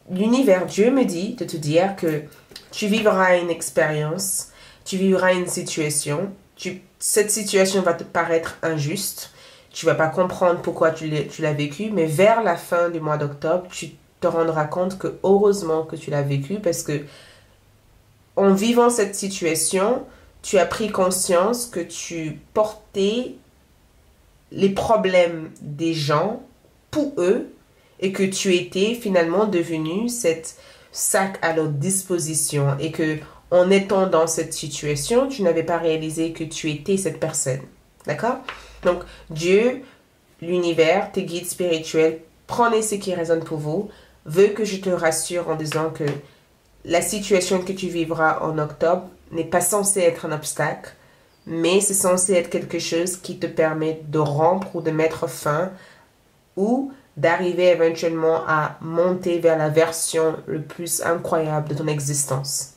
l'univers, Dieu me dit de te dire que tu vivras une expérience, tu vivras une situation, cette situation va te paraître injuste, tu vas pas comprendre pourquoi tu l'as vécu, mais vers la fin du mois d'octobre, tu te rendras compte que heureusement que tu l'as vécu parce que en vivant cette situation, tu as pris conscience que tu portais les problèmes des gens pour eux et que tu étais finalement devenu cette sac à leur disposition et que en étant dans cette situation, tu n'avais pas réalisé que tu étais cette personne. D'accord? Donc, Dieu, l'univers, tes guides spirituels, prenez ce qui résonne pour vous, veut que je te rassure en disant que la situation que tu vivras en octobre n'est pas censée être un obstacle, mais c'est censé être quelque chose qui te permet de rompre ou de mettre fin ou d'arriver éventuellement à monter vers la version le plus incroyable de ton existence.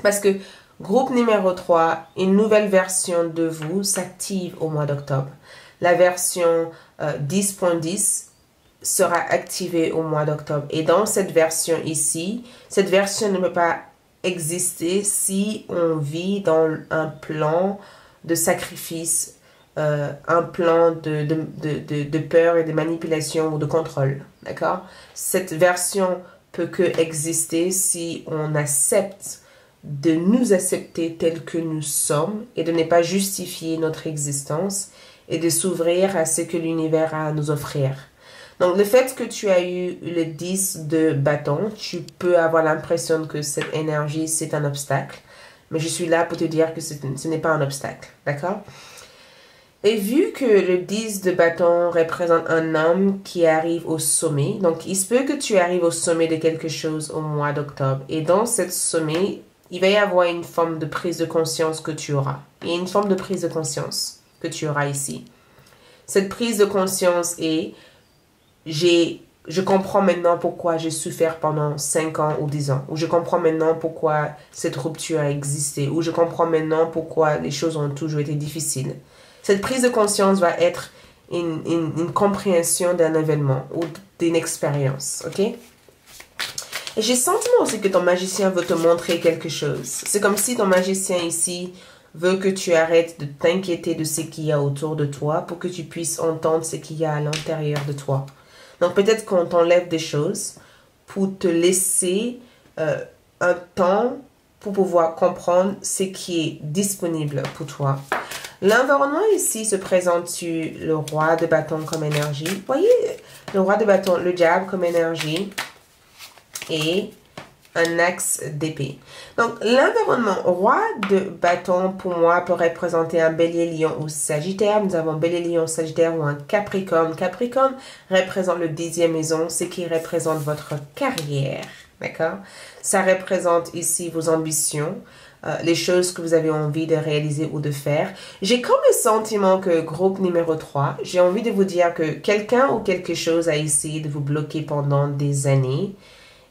Parce que groupe numéro 3, une nouvelle version de vous s'active au mois d'octobre. La version 10.10 sera activée au mois d'octobre. Et dans cette version ici, cette version ne peut pas exister si on vit dans un plan de sacrifice, un plan de peur et de manipulation ou de contrôle. D'accord? Cette version peut que exister si on accepte de nous accepter tels que nous sommes et de ne pas justifier notre existence et de s'ouvrir à ce que l'univers a à nous offrir. Donc, le fait que tu as eu le 10 de bâton, tu peux avoir l'impression que cette énergie, c'est un obstacle. Mais je suis là pour te dire que ce n'est pas un obstacle. D'accord? Et vu que le 10 de bâton représente un homme qui arrive au sommet, donc il se peut que tu arrives au sommet de quelque chose au mois d'octobre. Et dans ce sommet, il va y avoir une forme de prise de conscience que tu auras. Il y a une forme de prise de conscience que tu auras ici. Cette prise de conscience est... Je comprends maintenant pourquoi j'ai souffert pendant 5 ans ou 10 ans. Ou je comprends maintenant pourquoi cette rupture a existé. Ou je comprends maintenant pourquoi les choses ont toujours été difficiles. Cette prise de conscience va être une compréhension d'un événement ou d'une expérience. Ok? Et j'ai le sentiment aussi que ton magicien veut te montrer quelque chose. C'est comme si ton magicien ici veut que tu arrêtes de t'inquiéter de ce qu'il y a autour de toi pour que tu puisses entendre ce qu'il y a à l'intérieur de toi. Donc, peut-être qu'on t'enlève des choses pour te laisser un temps pour pouvoir comprendre ce qui est disponible pour toi. L'environnement ici se présente sur le roi de bâton comme énergie. Vous voyez, le roi de bâton, le diable comme énergie et un axe d'épée. Donc, l'environnement roi de bâton, pour moi, peut représenter un bélier, lion ou sagittaire. Nous avons bélier, lion, sagittaire ou un capricorne. Capricorne représente le 10e maison, ce qui représente votre carrière. D'accord? Ça représente ici vos ambitions, les choses que vous avez envie de réaliser ou de faire. J'ai comme le sentiment que groupe numéro 3, j'ai envie de vous dire que quelqu'un ou quelque chose a essayé de vous bloquer pendant des années.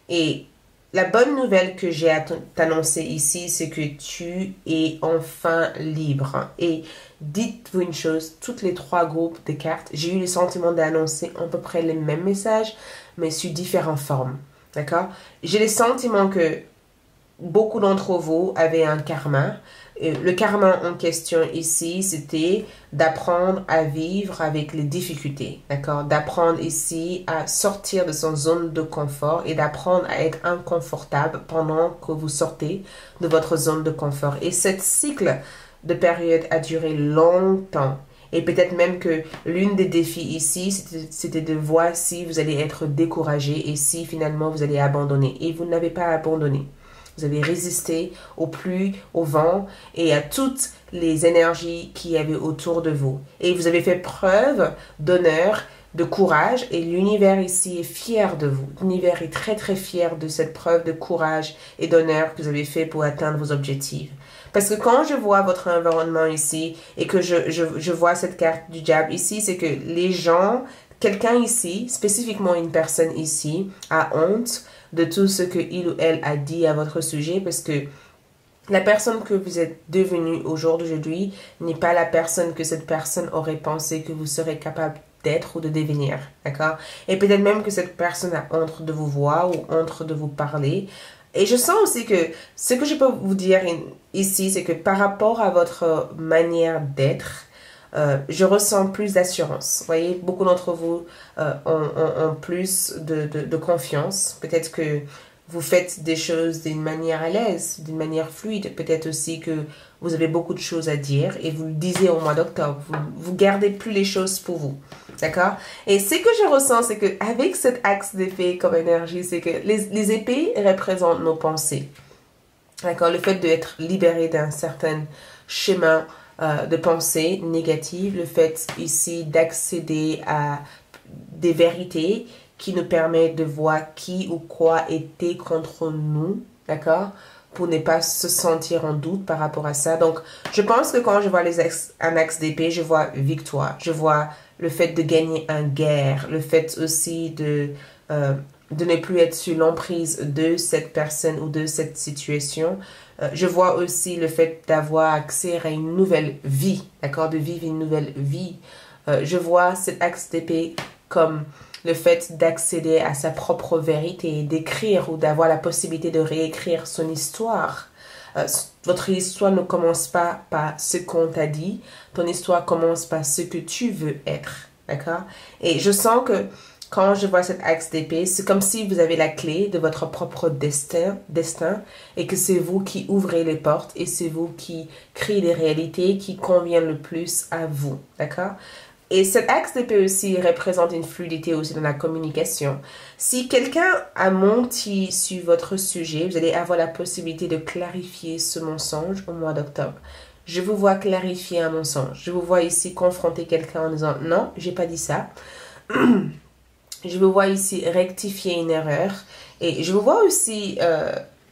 Et la bonne nouvelle que j'ai à t'annoncer ici, c'est que tu es enfin libre. Et dites-vous une chose, toutes les 3 groupes de cartes, j'ai eu le sentiment d'annoncer à peu près les mêmes messages, mais sous différentes formes. D'accord? J'ai le sentiment que beaucoup d'entre vous avaient un karma. Le karma en question ici, c'était d'apprendre à vivre avec les difficultés, d'accord? D'apprendre ici à sortir de son zone de confort et d'apprendre à être inconfortable pendant que vous sortez de votre zone de confort. Et cette cycle de période a duré longtemps. Et peut-être même que l'une des défis ici, c'était de voir si vous allez être découragé et si finalement vous allez abandonner. Et vous n'avez pas abandonné. Vous avez résisté au pluie, au vent et à toutes les énergies qu'il y avait autour de vous. Et vous avez fait preuve d'honneur, de courage et l'univers ici est fier de vous. L'univers est très très fier de cette preuve de courage et d'honneur que vous avez fait pour atteindre vos objectifs. Parce que quand je vois votre environnement ici et que je vois cette carte du diable ici, c'est que les gens, quelqu'un ici, spécifiquement une personne ici, a honte de tout ce que il ou elle a dit à votre sujet parce que la personne que vous êtes devenue au jour d'aujourd'hui n'est pas la personne que cette personne aurait pensé que vous serez capable d'être ou de devenir, d'accord? Et peut-être même que cette personne a honte de vous voir ou honte de vous parler. Et je sens aussi que ce que je peux vous dire ici, c'est que par rapport à votre manière d'être, je ressens plus d'assurance. Vous voyez, beaucoup d'entre vous ont plus de confiance. Peut-être que vous faites des choses d'une manière à l'aise, d'une manière fluide. Peut-être aussi que vous avez beaucoup de choses à dire et vous le disiez au mois d'octobre. Vous gardez plus les choses pour vous. D'accord? Et ce que je ressens, c'est qu'avec cet axe d'épée comme énergie, c'est que les épées représentent nos pensées. D'accord? Le fait d'être libéré d'un certain schéma de pensée négative, le fait ici d'accéder à des vérités qui nous permettent de voir qui ou quoi était contre nous, d'accord? Pour ne pas se sentir en doute par rapport à ça. Donc, je pense que quand je vois un axe d'épée, je vois victoire. Je vois le fait de gagner une guerre, le fait aussi de ne plus être sous l'emprise de cette personne ou de cette situation. Je vois aussi le fait d'avoir accès à une nouvelle vie, d'accord, de vivre une nouvelle vie. Je vois cet axe d'épée comme le fait d'accéder à sa propre vérité, d'écrire ou d'avoir la possibilité de réécrire son histoire. Votre histoire ne commence pas par ce qu'on t'a dit, ton histoire commence par ce que tu veux être, d'accord? Et je sens que quand je vois cet axe d'épée, c'est comme si vous avez la clé de votre propre destin et que c'est vous qui ouvrez les portes et c'est vous qui créez les réalités qui conviennent le plus à vous, d'accord? Et cet axe d'épée aussi représente une fluidité aussi dans la communication. Si quelqu'un a menti sur votre sujet, vous allez avoir la possibilité de clarifier ce mensonge au mois d'octobre. Je vous vois clarifier un mensonge. Je vous vois ici confronter quelqu'un en disant « Non, j'ai pas dit ça ». Je vous vois ici rectifier une erreur. Et je vous vois aussi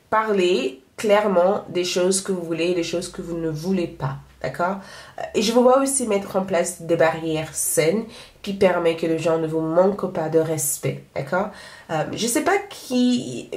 parler clairement des choses que vous voulez et des choses que vous ne voulez pas. D'accord? Et je vous vois aussi mettre en place des barrières saines qui permettent que les gens ne vous manquent pas de respect. D'accord? Je ne sais pas qui...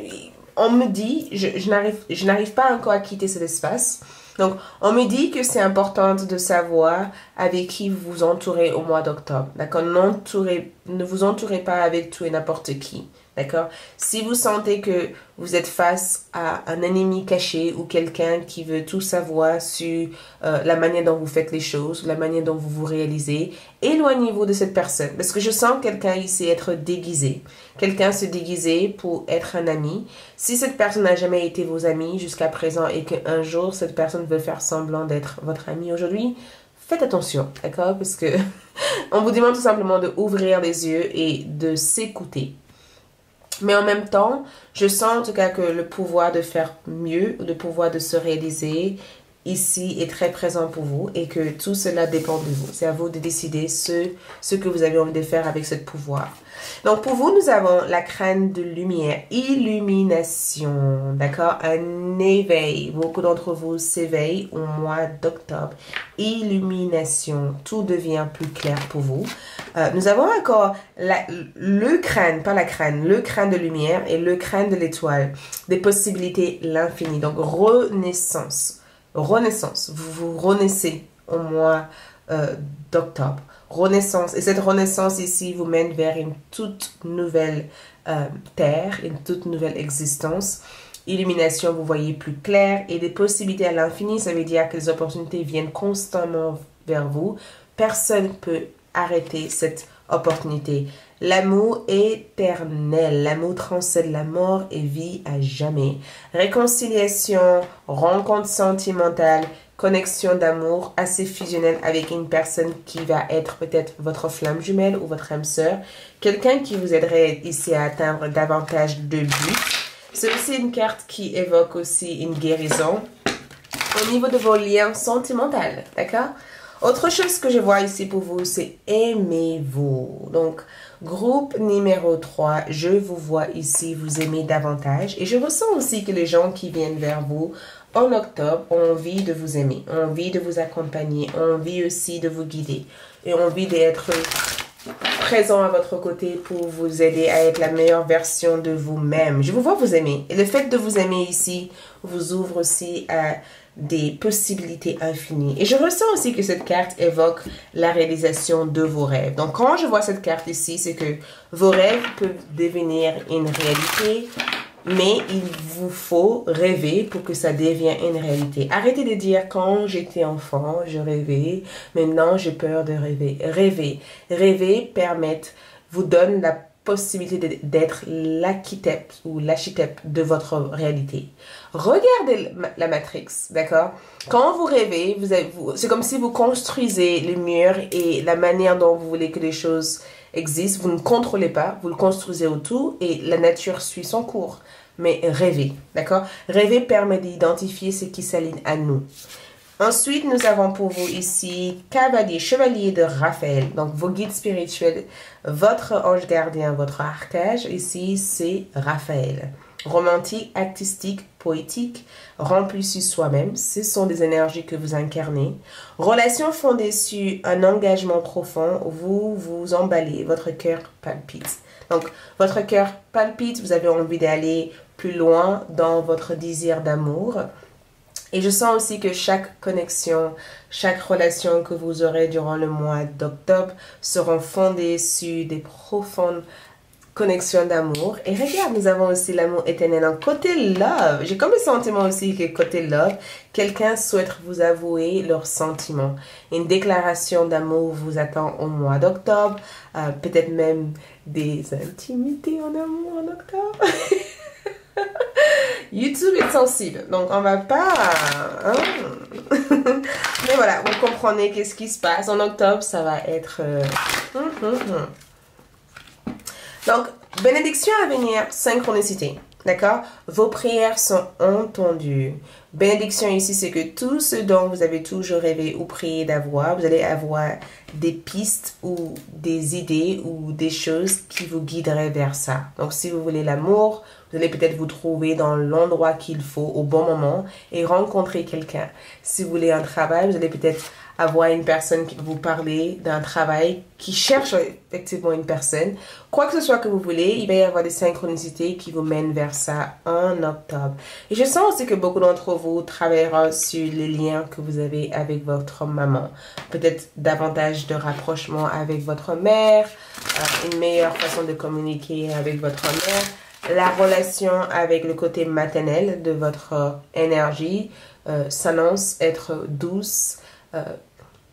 On me dit, je n'arrive pas encore à quitter cet espace. Donc, on me dit que c'est important de savoir avec qui vous vous entourez au mois d'octobre. D'accord? Ne vous entourez pas avec tout et n'importe qui. D'accord? Si vous sentez que vous êtes face à un ennemi caché ou quelqu'un qui veut tout savoir sur la manière dont vous faites les choses, la manière dont vous vous réalisez, éloignez-vous de cette personne. Parce que je sens quelqu'un ici être déguisé. Quelqu'un se déguiser pour être un ami. Si cette personne n'a jamais été vos amis jusqu'à présent et qu'un jour cette personne veut faire semblant d'être votre ami aujourd'hui, faites attention, d'accord? Parce que on vous demande tout simplement d'ouvrir les yeux et de s'écouter. Mais en même temps, je sens en tout cas que le pouvoir de faire mieux, le pouvoir de se réaliser ici est très présent pour vous et que tout cela dépend de vous. C'est à vous de décider ce que vous avez envie de faire avec ce pouvoir. Donc pour vous, nous avons la crâne de lumière, illumination, d'accord? Un éveil. Beaucoup d'entre vous s'éveillent au mois d'octobre. Illumination, tout devient plus clair pour vous. Nous avons encore le crâne, pas la crâne, le crâne de lumière et le crâne de l'étoile. Des possibilités l'infini. Donc renaissance. Renaissance. Vous vous renaissez au mois d'octobre. Renaissance. Et cette renaissance ici vous mène vers une toute nouvelle terre, une toute nouvelle existence. Illumination, vous voyez plus clair et des possibilités à l'infini. Ça veut dire que les opportunités viennent constamment vers vous. Personne ne peut arrêter cette opportunité. L'amour éternel, l'amour transcende la mort et vit à jamais. Réconciliation, rencontre sentimentale, connexion d'amour assez fusionnelle avec une personne qui va être peut-être votre flamme jumelle ou votre âme sœur. Quelqu'un qui vous aiderait ici à atteindre davantage de buts. C'est aussi une carte qui évoque aussi une guérison au niveau de vos liens sentimentaux, d'accord? Autre chose que je vois ici pour vous, c'est aimez-vous. Donc, groupe numéro 3, je vous vois ici vous aimer davantage. Et je ressens aussi que les gens qui viennent vers vous en octobre ont envie de vous aimer, ont envie de vous accompagner, ont envie aussi de vous guider et ont envie d'être présent à votre côté pour vous aider à être la meilleure version de vous-même. Je vous vois vous aimer. Et le fait de vous aimer ici vous ouvre aussi à des possibilités infinies. Et je ressens aussi que cette carte évoque la réalisation de vos rêves. Donc, quand je vois cette carte ici, c'est que vos rêves peuvent devenir une réalité, mais il vous faut rêver pour que ça devienne une réalité. Arrêtez de dire quand j'étais enfant, je rêvais, maintenant j'ai peur de rêver. Rêver vous donne la possibilité d'être l'architecte ou l'architecte de votre réalité. Regardez la Matrix, d'accord? Quand vous rêvez, c'est comme si vous construisez le mur et la manière dont vous voulez que les choses existent. Vous ne contrôlez pas, vous le construisez autour et la nature suit son cours. Mais rêver, d'accord? Rêver permet d'identifier ce qui s'aligne à nous. Ensuite, nous avons pour vous ici chevalier de Raphaël. Donc, vos guides spirituels, votre ange gardien, votre archange, ici, c'est Raphaël. Romantique, artistique, poétique, rempli sur soi-même, ce sont des énergies que vous incarnez. Relation fondée sur un engagement profond, vous vous emballez, votre cœur palpite. Donc, votre cœur palpite, vous avez envie d'aller plus loin dans votre désir d'amour. Et je sens aussi que chaque connexion, chaque relation que vous aurez durant le mois d'octobre seront fondées sur des profondes connexions d'amour. Et regarde, nous avons aussi l'amour éternel. Donc, côté love, j'ai comme le sentiment aussi que côté love, quelqu'un souhaite vous avouer leurs sentiments. Une déclaration d'amour vous attend au mois d'octobre. Peut-être même des intimités en amour en octobre. YouTube est sensible, donc on va pas... Hein? Mais voilà, vous comprenez qu'est-ce qui se passe. En octobre, ça va être... Donc, bénédiction à venir, synchronicité. D'accord? Vos prières sont entendues. Bénédiction ici, c'est que tout ce dont vous avez toujours rêvé ou prié d'avoir, vous allez avoir des pistes ou des idées ou des choses qui vous guideraient vers ça. Donc, si vous voulez l'amour, vous allez peut-être vous trouver dans l'endroit qu'il faut au bon moment et rencontrer quelqu'un. Si vous voulez un travail, vous allez peut-être avoir une personne qui va vous parler d'un travail qui cherche effectivement une personne. Quoi que ce soit que vous voulez, il va y avoir des synchronicités qui vous mènent vers ça en octobre. Et je sens aussi que beaucoup d'entre vous travailleront sur les liens que vous avez avec votre maman. Peut-être davantage de rapprochement avec votre mère, une meilleure façon de communiquer avec votre mère. La relation avec le côté maternel de votre énergie s'annonce être douce.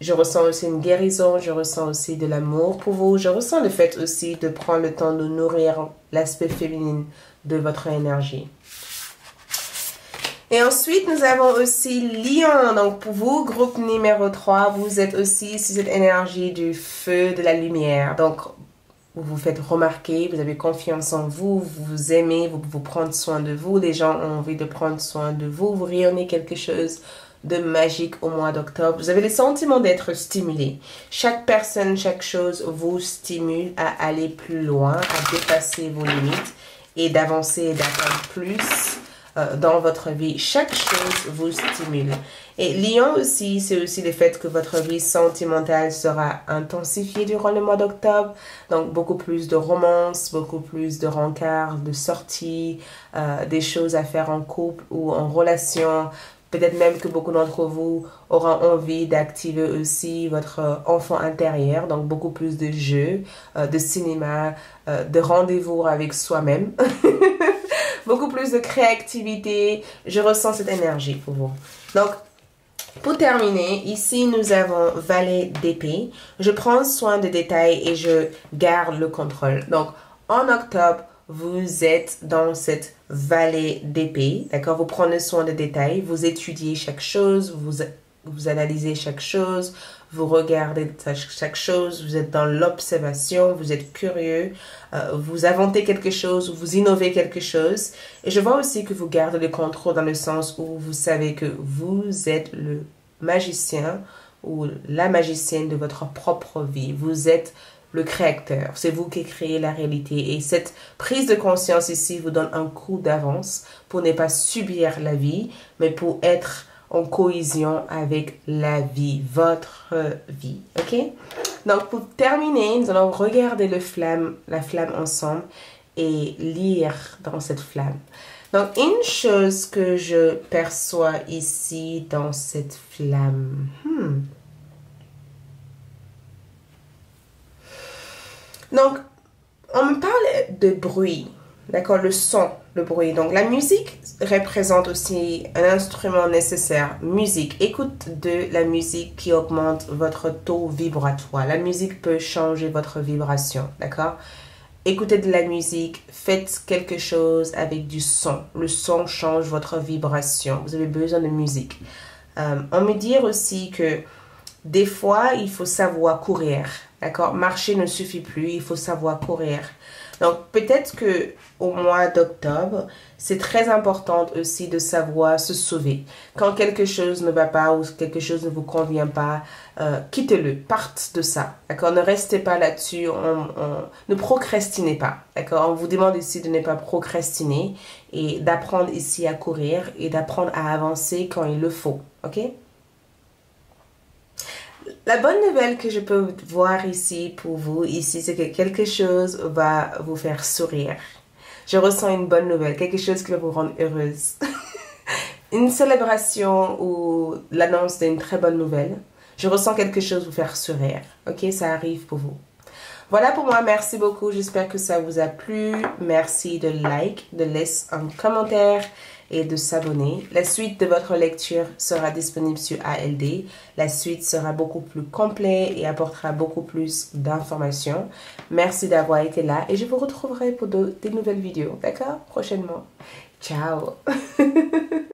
Je ressens aussi une guérison, je ressens aussi de l'amour pour vous. Je ressens le fait aussi de prendre le temps de nourrir l'aspect féminin de votre énergie. Et ensuite, nous avons aussi Lion. Donc, pour vous, groupe numéro 3, vous êtes aussi sur cette énergie du feu, de la lumière. Donc, vous vous faites remarquer, vous avez confiance en vous, vous vous aimez, vous prenez soin de vous. Les gens ont envie de prendre soin de vous. Vous rayonnez quelque chose de magique au mois d'octobre. Vous avez le sentiment d'être stimulé. Chaque personne, chaque chose vous stimule à aller plus loin, à dépasser vos limites et d'avancer et d'atteindre plus dans votre vie. Chaque chose vous stimule. Et Lion aussi, c'est aussi le fait que votre vie sentimentale sera intensifiée durant le mois d'octobre. Donc, beaucoup plus de romance, beaucoup plus de rencarts, de sorties, des choses à faire en couple ou en relation. Peut-être même que beaucoup d'entre vous auront envie d'activer aussi votre enfant intérieur. Donc, beaucoup plus de jeux, de cinéma, de rendez-vous avec soi-même. Beaucoup plus de créativité. Je ressens cette énergie pour vous. Donc, pour terminer, ici, nous avons valet d'épée. Je prends soin des détails et je garde le contrôle. Donc, en octobre, vous êtes dans cette valet d'épée, d'accord? Vous prenez soin des détails, vous étudiez chaque chose, vous analysez chaque chose, vous regardez chaque chose, vous êtes dans l'observation, vous êtes curieux, vous inventez quelque chose, vous innovez quelque chose. Et je vois aussi que vous gardez le contrôle dans le sens où vous savez que vous êtes le magicien ou la magicienne de votre propre vie. Vous êtes le créateur. C'est vous qui créez la réalité. Et cette prise de conscience ici vous donne un coup d'avance pour ne pas subir la vie, mais pour être en cohésion avec la vie, votre vie. Ok? Donc, pour terminer, nous allons regarder la flamme ensemble et lire dans cette flamme. Donc, une chose que je perçois ici dans cette flamme. Donc, on me parle de bruit, d'accord, le son, le bruit. Donc, la musique représente aussi un instrument nécessaire. Musique, écoute de la musique qui augmente votre taux vibratoire. La musique peut changer votre vibration, d'accord? Écoutez de la musique, faites quelque chose avec du son. Le son change votre vibration. Vous avez besoin de musique. On me dit aussi que des fois, il faut savoir courir. D'accord? Marcher ne suffit plus, il faut savoir courir. Donc, peut-être que au mois d'octobre, c'est très important aussi de savoir se sauver. Quand quelque chose ne va pas ou quelque chose ne vous convient pas, quittez-le, partez de ça. D'accord? Ne restez pas là-dessus, ne procrastinez pas. D'accord? On vous demande ici de ne pas procrastiner et d'apprendre ici à courir et d'apprendre à avancer quand il le faut. Ok? La bonne nouvelle que je peux voir ici pour vous, ici, c'est que quelque chose va vous faire sourire. Je ressens une bonne nouvelle, quelque chose qui va vous rendre heureuse. Une célébration ou l'annonce d'une très bonne nouvelle. Je ressens quelque chose vous faire sourire. Ok, ça arrive pour vous. Voilà pour moi, merci beaucoup. J'espère que ça vous a plu. Merci de like, de laisser un commentaire et de s'abonner. La suite de votre lecture sera disponible sur ALD. La suite sera beaucoup plus complète et apportera beaucoup plus d'informations. Merci d'avoir été là et je vous retrouverai pour des nouvelles vidéos, d'accord? Prochainement. Ciao!